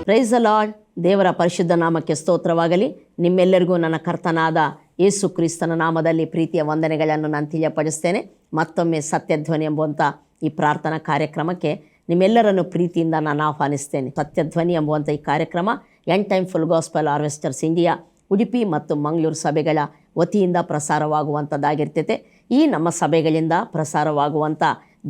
Praise the lord. ದೇವರ ಪರಿಶುದ್ಧ ನಾಮಕ್ಕೆ ಸ್ತೋತ್ರವಾಗಲಿ. ನಿಮ್ಮೆಲ್ಲರಿಗೂ ನನ್ನ ಕರ್ತನಾದ ಯೇಸು ಕ್ರಿಸ್ತನ ನಾಮದಲ್ಲಿ ಪ್ರೀತಿಯ ವಂದನೆಗಳನ್ನು ನಾನು ತಿಳಿಯಪಡಿಸ್ತೇನೆ. ಮತ್ತೊಮ್ಮೆ ಸತ್ಯಧ್ವನಿ ಎಂಬುವಂಥ ಈ ಪ್ರಾರ್ಥನಾ ಕಾರ್ಯಕ್ರಮಕ್ಕೆ ನಿಮ್ಮೆಲ್ಲರನ್ನು ಪ್ರೀತಿಯಿಂದ ನಾನು ಆಹ್ವಾನಿಸ್ತೇನೆ. ಸತ್ಯಧ್ವನಿ ಎಂಬುವಂಥ ಈ ಕಾರ್ಯಕ್ರಮ end time full gospel harvesters India Udupi ಮತ್ತು ಮಂಗಳೂರು ಸಭೆಗಳ ವತಿಯಿಂದ ಪ್ರಸಾರವಾಗುವಂಥದ್ದಾಗಿರ್ತೈತೆ. ಈ ನಮ್ಮ ಸಭೆಗಳಿಂದ ಪ್ರಸಾರವಾಗುವಂಥ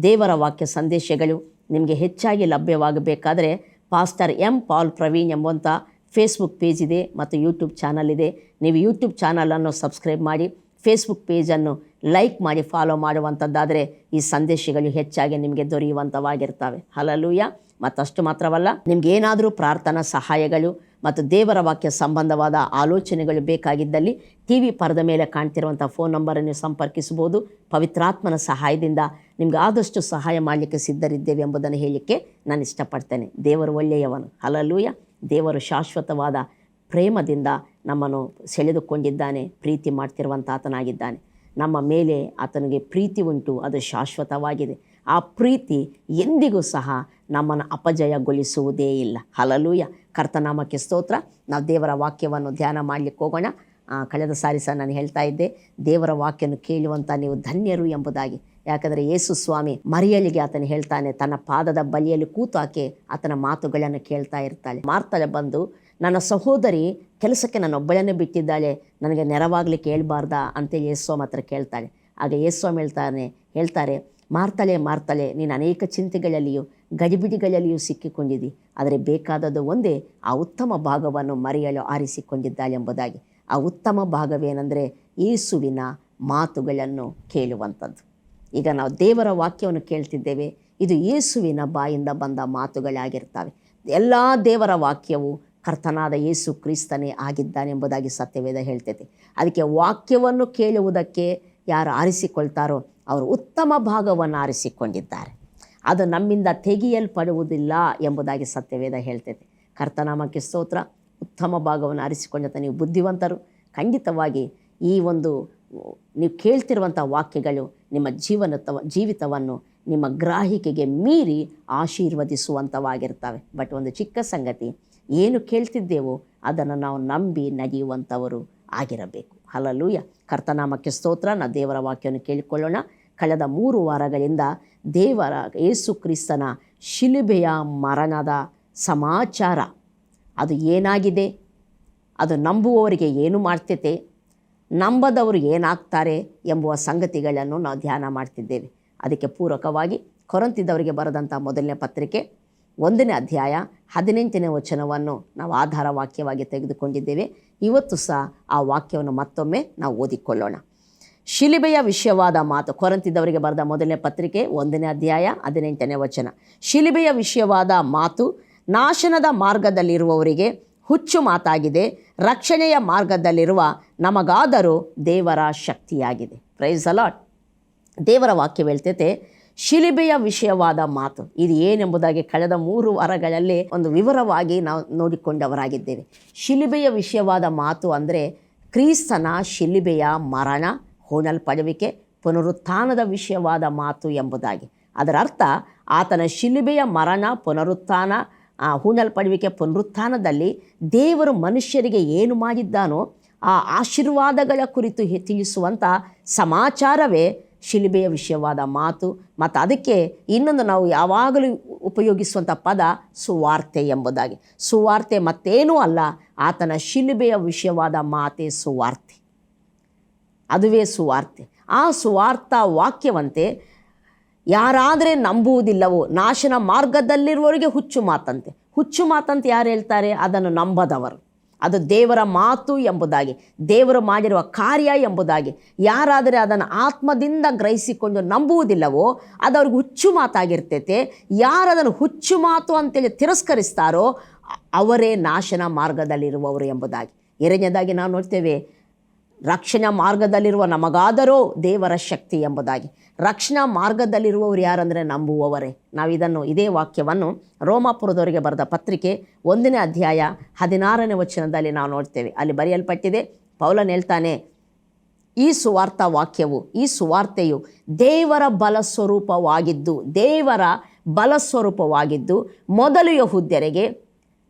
ದೇವರ ವಾಕ್ಯ ಸಂದೇಶಗಳು ನಿಮಗೆ ಹೆಚ್ಚಾಗಿ ಲಭ್ಯವಾಗಬೇಕಾದರೆ ಪಾಸ್ಟರ್ ಎಂ ಪಾಲ್ ಪ್ರವೀಣ್ ಎಂಬುವಂಥ ಫೇಸ್ಬುಕ್ ಪೇಜ್ ಇದೆ ಮತ್ತು ಯೂಟ್ಯೂಬ್ ಚಾನಲ್ ಇದೆ. ನೀವು ಯೂಟ್ಯೂಬ್ ಚಾನಲನ್ನು ಸಬ್ಸ್ಕ್ರೈಬ್ ಮಾಡಿ, ಫೇಸ್ಬುಕ್ ಪೇಜನ್ನು ಲೈಕ್ ಮಾಡಿ, ಫಾಲೋ ಮಾಡುವಂಥದ್ದಾದರೆ ಈ ಸಂದೇಶಗಳು ಹೆಚ್ಚಾಗಿ ನಿಮಗೆ ದೊರೆಯುವಂಥವಾಗಿರ್ತವೆ. ಹಲ್ಲೆಲೂಯಾ. ಮತ್ತಷ್ಟು ಮಾತ್ರವಲ್ಲ, ನಿಮಗೇನಾದರೂ ಪ್ರಾರ್ಥನಾ ಸಹಾಯಗಳು ಮತ್ತು ದೇವರ ವಾಕ್ಯ ಸಂಬಂಧವಾದ ಆಲೋಚನೆಗಳು ಬೇಕಾಗಿದ್ದಲ್ಲಿ TV ಪರದ ಮೇಲೆ ಕಾಣ್ತಿರುವಂಥ ಫೋನ್ ನಂಬರನ್ನು ಸಂಪರ್ಕಿಸಬಹುದು. ಪವಿತ್ರಾತ್ಮನ ಸಹಾಯದಿಂದ ನಿಮ್ಗೆ ಆದಷ್ಟು ಸಹಾಯ ಮಾಡಲಿಕ್ಕೆ ಸಿದ್ಧರಿದ್ದೇವೆ ಎಂಬುದನ್ನು ಹೇಳಲಿಕ್ಕೆ ನಾನು ಇಷ್ಟಪಡ್ತೇನೆ. ದೇವರು ಒಳ್ಳೆಯವನು. ಹಲ್ಲೆಲೂಯಾ. ದೇವರು ಶಾಶ್ವತವಾದ ಪ್ರೇಮದಿಂದ ನಮ್ಮನ್ನು ಸೆಳೆದುಕೊಂಡಿದ್ದಾನೆ, ಪ್ರೀತಿ ಮಾಡ್ತಿರುವಂಥ ಆತನಾಗಿದ್ದಾನೆ. ನಮ್ಮ ಮೇಲೆ ಆತನಿಗೆ ಪ್ರೀತಿ ಉಂಟು, ಅದು ಶಾಶ್ವತವಾಗಿದೆ. ಆ ಪ್ರೀತಿ ಎಂದಿಗೂ ಸಹ ನಮ್ಮನ್ನು ಅಪಜಯಗೊಳಿಸುವುದೇ ಇಲ್ಲ. ಹಲ್ಲೆಲೂಯಾ. ಕರ್ತನಾಮಕ್ಕೆ ಸ್ತೋತ್ರ. ನಾವು ದೇವರ ವಾಕ್ಯವನ್ನು ಧ್ಯಾನ ಮಾಡಲಿಕ್ಕೆ ಹೋಗೋಣ. ಕಳೆದ ಸಾರಿ ಸಹ ನಾನು ಹೇಳ್ತಾ ಇದ್ದೆ, ದೇವರ ವಾಕ್ಯವನ್ನು ಕೇಳುವಂಥ ನೀವು ಧನ್ಯರು ಎಂಬುದಾಗಿ. ಯಾಕಂದರೆ ಯೇಸು ಸ್ವಾಮಿ ಮರಿಯಳಿಗೆ ಆತನು ಹೇಳ್ತಾನೆ, ತನ್ನ ಪಾದದ ಬಳಿಯಲ್ಲಿ ಕೂತು ಆಕೆ ಆತನ ಮಾತುಗಳನ್ನು ಕೇಳ್ತಾ ಇರ್ತಾಳೆ. ಮಾರ್ತಳೆ ಬಂದು, ನನ್ನ ಸಹೋದರಿ ಕೆಲಸಕ್ಕೆ ನನ್ನೊಬ್ಬಳನ್ನೇ ಬಿಟ್ಟಿದ್ದಾಳೆ, ನನಗೆ ನೆರವಾಗಲಿಕ್ಕೆ ಹೇಳ್ಬಾರ್ದಾ ಅಂತೇಳಿ ಯೇಸುಸ್ವಾಮಿ ಹತ್ರ ಕೇಳ್ತಾಳೆ. ಆಗ ಯೇಸುಸ್ವಾಮಿ ಹೇಳ್ತಾರೆ, ಮಾರ್ತಳೆ, ನೀನು ಅನೇಕ ಚಿಂತೆಗಳಲ್ಲಿಯೂ ಗಡಿಬಿಡಿಗಳಲ್ಲಿಯೂ ಸಿಕ್ಕಿಕೊಂಡಿದ್ದಿ, ಆದರೆ ಬೇಕಾದದ್ದು ಒಂದೇ, ಆ ಉತ್ತಮ ಭಾಗವನ್ನು ಮರಿಯಳು ಆರಿಸಿಕೊಂಡಿದ್ದಾಳೆ ಎಂಬುದಾಗಿ. ಆ ಉತ್ತಮ ಭಾಗವೇನೆಂದರೆ ಯೇಸುವಿನ ಮಾತುಗಳನ್ನು ಕೇಳುವಂಥದ್ದು. ಈಗ ನಾವು ದೇವರ ವಾಕ್ಯವನ್ನು ಕೇಳ್ತಿದ್ದೇವೆ. ಇದು ಯೇಸುವಿನ ಬಾಯಿಂದ ಬಂದ ಮಾತುಗಳಾಗಿರ್ತವೆ. ಎಲ್ಲ ದೇವರ ವಾಕ್ಯವು ಕರ್ತನಾದ ಯೇಸು ಕ್ರಿಸ್ತನೇ ಆಗಿದ್ದಾನೆಂಬುದಾಗಿ ಸತ್ಯವೇದ ಹೇಳ್ತೈತೆ. ಅದಕ್ಕೆ ವಾಕ್ಯವನ್ನು ಕೇಳುವುದಕ್ಕೆ ಯಾರು ಆರಿಸಿಕೊಳ್ತಾರೋ ಅವರು ಉತ್ತಮ ಭಾಗವನ್ನು ಆರಿಸಿಕೊಂಡಿದ್ದಾರೆ. ಅದು ನಮ್ಮಿಂದ ತೆಗೆಯಲ್ಪಡುವುದಿಲ್ಲ ಎಂಬುದಾಗಿ ಸತ್ಯವೇದ ಹೇಳ್ತೈತೆ. ಕರ್ತನಾಮಕ್ಕೆ ಸ್ತೋತ್ರ. ಉತ್ತಮ ಭಾಗವನ್ನು ಆರಿಸಿಕೊಂಡಂಥ ನೀವು ಬುದ್ಧಿವಂತರು. ಖಂಡಿತವಾಗಿ ಈ ಒಂದು ನೀವು ಕೇಳ್ತಿರುವಂಥ ವಾಕ್ಯಗಳು ನಿಮ್ಮ ಜೀವಿತವನ್ನು ನಿಮ್ಮ ಗ್ರಾಹಿಕೆಗೆ ಮೀರಿ ಆಶೀರ್ವದಿಸುವಂಥವಾಗಿರ್ತವೆ. ಬಟ್ ಒಂದು ಚಿಕ್ಕ ಸಂಗತಿ, ಏನು ಕೇಳ್ತಿದ್ದೇವೋ ಅದನ್ನು ನಾವು ನಂಬಿ ನಡೆಯುವಂಥವರು ಆಗಿರಬೇಕು. ಹಲ್ಲೆಲೂಯಾ. ಕರ್ತನಾಮಕ್ಕೆ ಸ್ತೋತ್ರ. ನಾವು ದೇವರ ವಾಕ್ಯವನ್ನು ಕೇಳಿಕೊಳ್ಳೋಣ. ಕಳೆದ 3 ವಾರಗಳಿಂದ ದೇವರ ಯೇಸು ಕ್ರಿಸ್ತನ ಶಿಲುಬೆಯ ಮರಣದ ಸಮಾಚಾರ, ಅದು ಏನಾಗಿದೆ, ಅದು ನಂಬುವವರಿಗೆ ಏನು ಮಾಡ್ತೈತೆ, ನಂಬದವರು ಏನಾಗ್ತಾರೆ ಎಂಬುವ ಸಂಗತಿಗಳನ್ನು ನಾವು ಧ್ಯಾನ ಮಾಡ್ತಿದ್ದೇವೆ. ಅದಕ್ಕೆ ಪೂರಕವಾಗಿ ಕೊರಿಂಥದವರಿಗೆ ಬರೆದಂಥ ಮೊದಲನೇ ಪತ್ರಿಕೆ 1ನೇ ಅಧ್ಯಾಯ 18ನೇ ವಚನವನ್ನು ನಾವು ಆಧಾರ ವಾಕ್ಯವಾಗಿ ತೆಗೆದುಕೊಂಡಿದ್ದೇವೆ. ಇವತ್ತು ಸಹ ಆ ವಾಕ್ಯವನ್ನು ಮತ್ತೊಮ್ಮೆ ನಾವು ಓದಿಕೊಳ್ಳೋಣ. ಶಿಲುಬೆಯ ವಿಷಯವಾದ ಮಾತು. ಕೊರಿಂಥದವರಿಗೆ ಬರೆದ ಮೊದಲನೇ ಪತ್ರಿಕೆ 1ನೇ ಅಧ್ಯಾಯ 18ನೇ ವಚನ. ಶಿಲುಬೆಯ ವಿಷಯವಾದ ಮಾತು ನಾಶನದ ಮಾರ್ಗದಲ್ಲಿರುವವರಿಗೆ ಹುಚ್ಚು ಮಾತಾಗಿದೆ, ರಕ್ಷಣೆಯ ಮಾರ್ಗದಲ್ಲಿರುವ ನಮಗಾದರೂ ದೇವರ ಶಕ್ತಿಯಾಗಿದೆ. Praise the lord. ದೇವರ ವಾಕ್ಯ ಹೇಳ್ತೈತೆ, ಶಿಲುಬೆಯ ವಿಷಯವಾದ ಮಾತು ಇದು ಏನೆಂಬುದಾಗಿ ಕಳೆದ 3 ವಾರಗಳಲ್ಲಿ ಒಂದು ವಿವರವಾಗಿ ನಾವು ನೋಡಿಕೊಂಡವರಾಗಿದ್ದೇವೆ. ಶಿಲುಬೆಯ ವಿಷಯವಾದ ಮಾತು ಅಂದರೆ ಕ್ರಿಸ್ತನ ಶಿಲುಬೆಯ ಮರಣ, ಹೂಣಲ್ಪಡುವಿಕೆ, ಪುನರುತ್ಥಾನದ ವಿಷಯವಾದ ಮಾತು ಎಂಬುದಾಗಿ. ಅದರ ಅರ್ಥ, ಆತನ ಶಿಲುಬೆಯ ಮರಣ, ಪುನರುತ್ಥಾನ, ಹೂಣಲ್ಪಡುವಿಕೆ, ಪುನರುತ್ಥಾನದಲ್ಲಿ ದೇವರು ಮನುಷ್ಯರಿಗೆ ಏನು ಮಾಡಿದ್ದಾನೋ ಆ ಆಶೀರ್ವಾದಗಳ ಕುರಿತು ತಿಳಿಸುವಂಥ ಸಮಾಚಾರವೇ ಶಿಲುಬೆಯ ವಿಷಯವಾದ ಮಾತು. ಮತ್ತು ಅದಕ್ಕೆ ಇನ್ನೊಂದು ನಾವು ಯಾವಾಗಲೂ ಉಪಯೋಗಿಸುವಂಥ ಪದ ಸುವಾರ್ತೆ ಎಂಬುದಾಗಿ. ಸುವಾರ್ತೆ ಮತ್ತೇನೂ ಅಲ್ಲ, ಆತನ ಶಿಲುಬೆಯ ವಿಷಯವಾದ ಮಾತೇ ಸುವಾರ್ತೆ. ಅದುವೇ ಸುವಾರ್ತೆ. ಆ ಸುವಾರ್ಥ ವಾಕ್ಯವಂತೆ ಯಾರಾದರೆ ನಂಬುವುದಿಲ್ಲವೋ ನಾಶನ ಮಾರ್ಗದಲ್ಲಿರುವವರಿಗೆ ಹುಚ್ಚು ಮಾತಂತೆ. ಹುಚ್ಚು ಮಾತಂತೆ ಯಾರು ಹೇಳ್ತಾರೆ? ಅದನ್ನು ನಂಬದವರು. ಅದು ದೇವರ ಮಾತು ಎಂಬುದಾಗಿ, ದೇವರು ಮಾಡಿರುವ ಕಾರ್ಯ ಎಂಬುದಾಗಿ ಯಾರಾದರೆ ಅದನ್ನು ಆತ್ಮದಿಂದ ಗ್ರಹಿಸಿಕೊಂಡು ನಂಬುವುದಿಲ್ಲವೋ ಅದು ಅವ್ರಿಗೆ ಹುಚ್ಚು ಮಾತಾಗಿರ್ತೈತೆ. ಯಾರು ಅದನ್ನು ಹುಚ್ಚು ಮಾತು ಅಂತೇಳಿ ತಿರಸ್ಕರಿಸ್ತಾರೋ ಅವರೇ ನಾಶನ ಮಾರ್ಗದಲ್ಲಿರುವವರು ಎಂಬುದಾಗಿ. ಎರಡನೇದಾಗಿ ನಾವು ನೋಡ್ತೇವೆ, ರಕ್ಷಣಾ ಮಾರ್ಗದಲ್ಲಿರುವ ನಮಗಾದರೂ ದೇವರ ಶಕ್ತಿ ಎಂಬುದಾಗಿ. ರಕ್ಷಣಾ ಮಾರ್ಗದಲ್ಲಿರುವವರು ಯಾರಂದರೆ ನಂಬುವವರೇ. ನಾವು ಇದೇ ವಾಕ್ಯವನ್ನು ರೋಮಾಪುರದವರಿಗೆ ಬರೆದ ಪತ್ರಿಕೆ 1ನೇ ಅಧ್ಯಾಯ 16ನೇ ವಚನದಲ್ಲಿ ನಾವು ನೋಡ್ತೇವೆ. ಅಲ್ಲಿ ಬರೆಯಲ್ಪಟ್ಟಿದೆ, ಪೌಲನು ಹೇಳ್ತಾನೆ, ಈ ಸುವಾರ್ಥ ವಾಕ್ಯವು, ಈ ಸುವಾರ್ತೆಯು ದೇವರ ಬಲಸ್ವರೂಪವಾಗಿದ್ದು ಮೊದಲು ಯೆಹೂದ್ಯರಿಗೆ,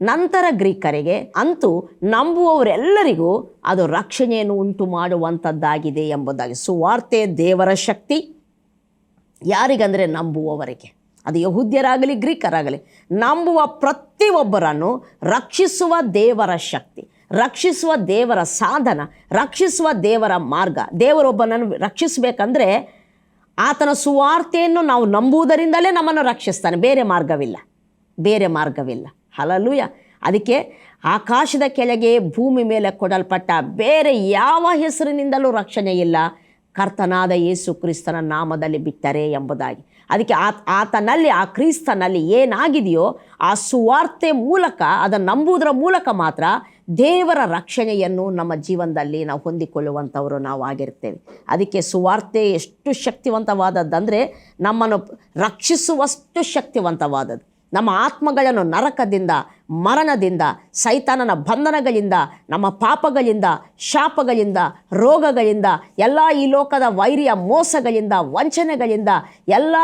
ನಂತರ ಗ್ರೀಕರಿಗೆ, ಅಂತೂ ನಂಬುವವರೆಲ್ಲರಿಗೂ ಅದು ರಕ್ಷಣೆಯನ್ನು ಉಂಟು ಮಾಡುವಂಥದ್ದಾಗಿದೆ ಎಂಬುದಾಗಿ. ಸುವಾರ್ತೆ ದೇವರ ಶಕ್ತಿ ಯಾರಿಗಂದರೆ ನಂಬುವವರಿಗೆ. ಅದು ಯಹೂದ್ಯರಾಗಲಿ ಗ್ರೀಕರಾಗಲಿ, ನಂಬುವ ಪ್ರತಿಯೊಬ್ಬರನ್ನು ರಕ್ಷಿಸುವ ದೇವರ ಶಕ್ತಿ, ರಕ್ಷಿಸುವ ದೇವರ ಸಾಧನ, ರಕ್ಷಿಸುವ ದೇವರ ಮಾರ್ಗ. ದೇವರೊಬ್ಬನನ್ನು ರಕ್ಷಿಸಬೇಕಂದ್ರೆ ಆತನ ಸುವಾರ್ತೆಯನ್ನು ನಾವು ನಂಬುವುದರಿಂದಲೇ ನಮ್ಮನ್ನು ರಕ್ಷಿಸ್ತಾನೆ. ಬೇರೆ ಮಾರ್ಗವಿಲ್ಲ, ಬೇರೆ ಮಾರ್ಗವಿಲ್ಲ. ಹಲ್ಲೆಲೂಯಾ. ಅದಕ್ಕೆ ಆಕಾಶದ ಕೆಳಗೆ ಭೂಮಿ ಮೇಲೆ ಕೊಡಲ್ಪಟ್ಟ ಬೇರೆ ಯಾವ ಹೆಸರಿನಿಂದಲೂ ರಕ್ಷಣೆ ಇಲ್ಲ, ಕರ್ತನಾದ ಯೇಸು ಕ್ರಿಸ್ತನ ನಾಮದಲ್ಲಿ ಬಿಟ್ಟರೆ ಎಂಬುದಾಗಿ. ಅದಕ್ಕೆ ಆತನಲ್ಲಿ, ಆ ಕ್ರಿಸ್ತನಲ್ಲಿ ಏನಾಗಿದೆಯೋ ಆ ಸುವಾರ್ತೆ ಮೂಲಕ, ಅದನ್ನು ನಂಬುವುದರ ಮೂಲಕ ಮಾತ್ರ ದೇವರ ರಕ್ಷಣೆಯನ್ನು ನಮ್ಮ ಜೀವನದಲ್ಲಿ ನಾವು ಹೊಂದಿಕೊಳ್ಳುವಂಥವರು ನಾವು ಆಗಿರ್ತೇವೆ. ಅದಕ್ಕೆ ಸುವಾರ್ತೆ ಎಷ್ಟು ಶಕ್ತಿವಂತವಾದದ್ದಂದರೆ ನಮ್ಮನ್ನು ರಕ್ಷಿಸುವಷ್ಟು ಶಕ್ತಿವಂತವಾದದ್ದು. ನಮ್ಮ ಆತ್ಮಗಳನ್ನು ನರಕದಿಂದ, ಮರಣದಿಂದ, ಸೈತಾನನ ಬಂಧನಗಳಿಂದ, ನಮ್ಮ ಪಾಪಗಳಿಂದ, ಶಾಪಗಳಿಂದ, ರೋಗಗಳಿಂದ, ಎಲ್ಲ ಈ ಲೋಕದ ವೈರಿಯ ಮೋಸಗಳಿಂದ, ವಂಚನೆಗಳಿಂದ, ಎಲ್ಲ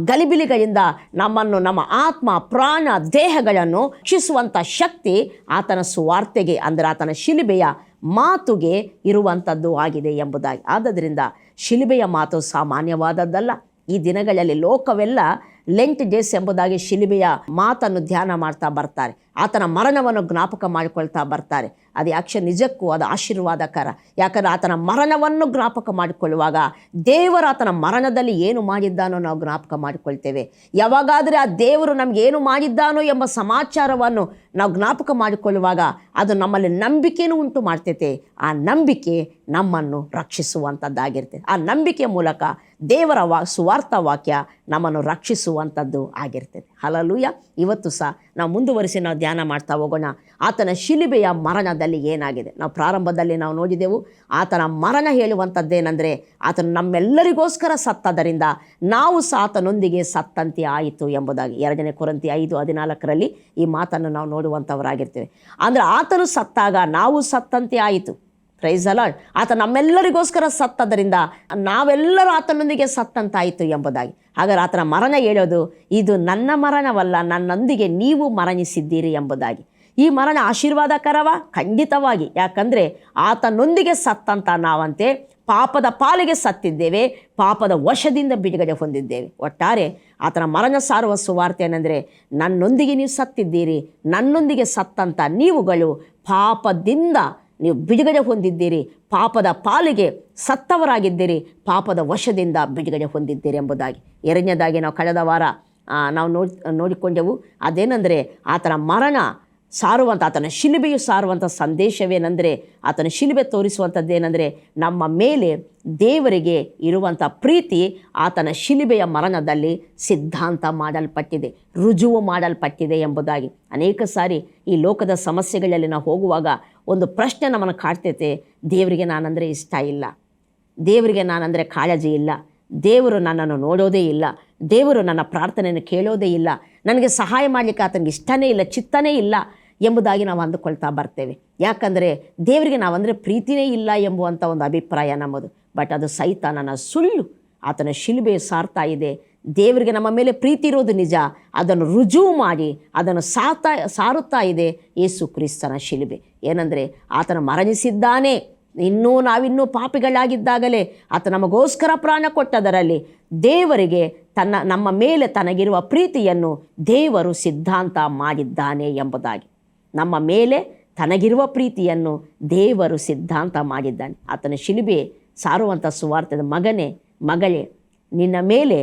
ಗಲಿಬಿಲಿಗಳಿಂದ ನಮ್ಮನ್ನು, ನಮ್ಮ ಆತ್ಮ, ಪ್ರಾಣ, ದೇಹಗಳನ್ನು ರಕ್ಷಿಸುವಂಥ ಶಕ್ತಿ ಆತನ ಸುವಾರ್ತೆಗೆ, ಅಂದರೆ ಆತನ ಶಿಲುಬೆಯ ಮಾತುಗೆ ಇರುವಂಥದ್ದು ಆಗಿದೆ ಎಂಬುದಾಗಿ. ಆದ್ದರಿಂದ ಶಿಲುಬೆಯ ಮಾತು ಸಾಮಾನ್ಯವಾದದ್ದಲ್ಲ. ಈ ದಿನಗಳಲ್ಲಿ ಲೋಕವೆಲ್ಲ ಲೆಂಟ್ ಡೇಸ್ ಎಂಬುದಾಗಿ ಶಿಲುಬೆಯ ಮಾತನ್ನು ಧ್ಯಾನ ಮಾಡ್ತಾ ಬರ್ತಾರೆ. ಆತನ ಮರಣವನ್ನು ಜ್ಞಾಪಕ ಮಾಡಿಕೊಳ್ತಾ ಬರ್ತಾರೆ. ಅದು ಯಾಕೆ ನಿಜಕ್ಕೂ ಅದು ಆಶೀರ್ವಾದಕರ. ಯಾಕಂದರೆ ಆತನ ಮರಣವನ್ನು ಜ್ಞಾಪಕ ಮಾಡಿಕೊಳ್ಳುವಾಗ ದೇವರು ಆತನ ಮರಣದಲ್ಲಿ ಏನು ಮಾಡಿದ್ದಾನೋ ನಾವು ಜ್ಞಾಪಕ ಮಾಡಿಕೊಳ್ತೇವೆ. ಯಾವಾಗಾದರೆ ಆ ದೇವರು ನಮ್ಗೆ ಏನು ಮಾಡಿದ್ದಾನೋ ಎಂಬ ಸಮಾಚಾರವನ್ನು ನಾವು ಜ್ಞಾಪಕ ಮಾಡಿಕೊಳ್ಳುವಾಗ ಅದು ನಮ್ಮಲ್ಲಿ ನಂಬಿಕೆಯನ್ನು ಉಂಟು ಮಾಡ್ತೈತೆ. ಆ ನಂಬಿಕೆ ನಮ್ಮನ್ನು ರಕ್ಷಿಸುವಂಥದ್ದಾಗಿರ್ತದೆ. ಆ ನಂಬಿಕೆಯ ಮೂಲಕ ದೇವರ ಸುವಾರ್ಥ ವಾಕ್ಯ ನಮ್ಮನ್ನು ರಕ್ಷಿಸುವಂಥದ್ದು ಆಗಿರ್ತದೆ. ಹಲ್ಲೆಲೂಯಾ. ಇವತ್ತು ಸಹ ನಾವು ಮುಂದುವರಿಸಿ ನಾವು ಧ್ಯಾನ ಮಾಡ್ತಾ ಹೋಗೋಣ. ಆತನ ಶಿಲುಬೆಯ ಮರಣದಲ್ಲಿ ಏನಾಗಿದೆ. ನಾವು ಪ್ರಾರಂಭದಲ್ಲಿ ನಾವು ನೋಡಿದೆವು. ಆತನ ಮರಣ ಹೇಳುವಂಥದ್ದೇನೆಂದರೆ ಆತನು ನಮ್ಮೆಲ್ಲರಿಗೋಸ್ಕರ ಸತ್ತದರಿಂದ ನಾವು ಸಹ ಆತನೊಂದಿಗೆ ಸತ್ತಂತೆ ಆಯಿತು ಎಂಬುದಾಗಿ. 2 ಕೊರಿಂಥಿ 5:14 ಈ ಮಾತನ್ನು ನಾವು ನೋಡುವಂಥವರಾಗಿರ್ತೇವೆ. ಅಂದರೆ ಆತನು ಸತ್ತಾಗ ನಾವು ಸತ್ತಂತೆ ಆಯಿತು. Praise the lord. ಆತ ನಮ್ಮೆಲ್ಲರಿಗೋಸ್ಕರ ಸತ್ತದರಿಂದ ನಾವೆಲ್ಲರೂ ಆತನೊಂದಿಗೆ ಸತ್ತಂತಾಯಿತು ಎಂಬುದಾಗಿ. ಹಾಗಾದರೆ ಆತನ ಮರಣ ಹೇಳೋದು ಇದು ನನ್ನ ಮರಣವಲ್ಲ, ನನ್ನೊಂದಿಗೆ ನೀವು ಮರಣಿಸಿದ್ದೀರಿ ಎಂಬುದಾಗಿ. ಈ ಮರಣ ಆಶೀರ್ವಾದಕರವ? ಖಂಡಿತವಾಗಿ. ಯಾಕಂದರೆ ಆತನೊಂದಿಗೆ ಸತ್ತಂತ ನಾವಂತೆ ಪಾಪದ ಪಾಲಿಗೆ ಸತ್ತಿದ್ದೇವೆ, ಪಾಪದ ವಶದಿಂದ ಬಿಡುಗಡೆ ಹೊಂದಿದ್ದೇವೆ. ಒಟ್ಟಾರೆ ಆತನ ಮರಣ ಸಾರುವ ಸುವಾರ್ತೆ ಏನೆಂದರೆ ನನ್ನೊಂದಿಗೆ ನೀವು ಸತ್ತಿದ್ದೀರಿ, ನನ್ನೊಂದಿಗೆ ಸತ್ತಂತ ನೀವುಗಳು ಪಾಪದಿಂದ ನೀವು ಬಿಡುಗಡೆ ಹೊಂದಿದ್ದೀರಿ, ಪಾಪದ ಪಾಲಿಗೆ ಸತ್ತವರಾಗಿದ್ದೀರಿ, ಪಾಪದ ವಶದಿಂದ ಬಿಡುಗಡೆ ಹೊಂದಿದ್ದೀರಿ ಎಂಬುದಾಗಿ. ಎರಡನೇದಾಗಿ ನಾವು ಕಳೆದ ವಾರ ನಾವು ನೋಡಿಕೊಂಡೆವು. ಅದೇನೆಂದರೆ ಆತನ ಮರಣ ಸಾರುವಂಥ, ಆತನ ಶಿಲುಬೆಯು ಸಾರುವಂಥ ಸಂದೇಶವೇನೆಂದರೆ, ಆತನ ಶಿಲುಬೆ ತೋರಿಸುವಂಥದ್ದೇನೆಂದರೆ ನಮ್ಮ ಮೇಲೆ ದೇವರಿಗೆ ಇರುವಂಥ ಪ್ರೀತಿ ಆತನ ಶಿಲುಬೆಯ ಮರಣದಲ್ಲಿ ಸಿದ್ಧಾಂತ ಮಾಡಲ್ಪಟ್ಟಿದೆ, ರುಜುವು ಮಾಡಲ್ಪಟ್ಟಿದೆ ಎಂಬುದಾಗಿ. ಅನೇಕ ಸಾರಿ ಈ ಲೋಕದ ಸಮಸ್ಯೆಗಳಲ್ಲಿ ನಾವು ಹೋಗುವಾಗ ಒಂದು ಪ್ರಶ್ನೆ ನಮ್ಮನ್ನು ಕಾಡ್ತೈತೆ. ದೇವರಿಗೆ ನಾನಂದರೆ ಇಷ್ಟ ಇಲ್ಲ, ದೇವರಿಗೆ ನಾನಂದರೆ ಕಾಳಜಿ ಇಲ್ಲ, ದೇವರು ನನ್ನನ್ನು ನೋಡೋದೇ ಇಲ್ಲ, ದೇವರು ನನ್ನ ಪ್ರಾರ್ಥನೆಯನ್ನು ಕೇಳೋದೇ ಇಲ್ಲ, ನನಗೆ ಸಹಾಯ ಮಾಡಲಿಕ್ಕೆ ಆತನಿಗೆ ಇಷ್ಟನೇ ಇಲ್ಲ, ಚಿತ್ತನೇ ಇಲ್ಲ ಎಂಬುದಾಗಿ ನಾವು ಅಂದುಕೊಳ್ತಾ ಬರ್ತೇವೆ. ಯಾಕಂದರೆ ದೇವರಿಗೆ ನಾವಂದರೆ ಪ್ರೀತಿನೇ ಇಲ್ಲ ಎಂಬುವಂಥ ಒಂದು ಅಭಿಪ್ರಾಯ ನಮ್ಮದು. ಬಟ್ ಅದು ಸೈತಾನನ ಸುಳ್ಳು. ಆತನ ಶಿಲುಬೆ ಸಾರ್ತಾ ಇದೆ. ದೇವರಿಗೆ ನಮ್ಮ ಮೇಲೆ ಪ್ರೀತಿ ಇರೋದು ನಿಜ, ಅದನ್ನು ರುಜುವು ಮಾಡಿ ಅದನ್ನು ಸಾರುತ್ತಾ ಇದೆ ಯೇಸು ಕ್ರಿಸ್ತನ ಶಿಲುಬೆ. ಏನೆಂದರೆ ಆತನು ಮರಣಿಸಿದ್ದಾನೆ, ನಾವಿನ್ನೂ ಪಾಪಿಗಳಾಗಿದ್ದಾಗಲೇ ಆತ ನಮಗೋಸ್ಕರ ಪ್ರಾಣ ಕೊಟ್ಟದರಲ್ಲಿ ದೇವರಿಗೆ ನಮ್ಮ ಮೇಲೆ ತನಗಿರುವ ಪ್ರೀತಿಯನ್ನು ದೇವರು ಸಿದ್ಧಾಂತ ಮಾಡಿದ್ದಾನೆ ಎಂಬುದಾಗಿ. ನಮ್ಮ ಮೇಲೆ ತನಗಿರುವ ಪ್ರೀತಿಯನ್ನು ದೇವರು ಸಿದ್ಧಾಂತ ಮಾಡಿದ್ದಾನೆ. ಆತನ ಶಿಲುಬೆ ಸಾರುವಂಥ ಸುವಾರ್ತೆದ ಮಗನೇ, ಮಗಳೇ, ನಿನ್ನ ಮೇಲೆ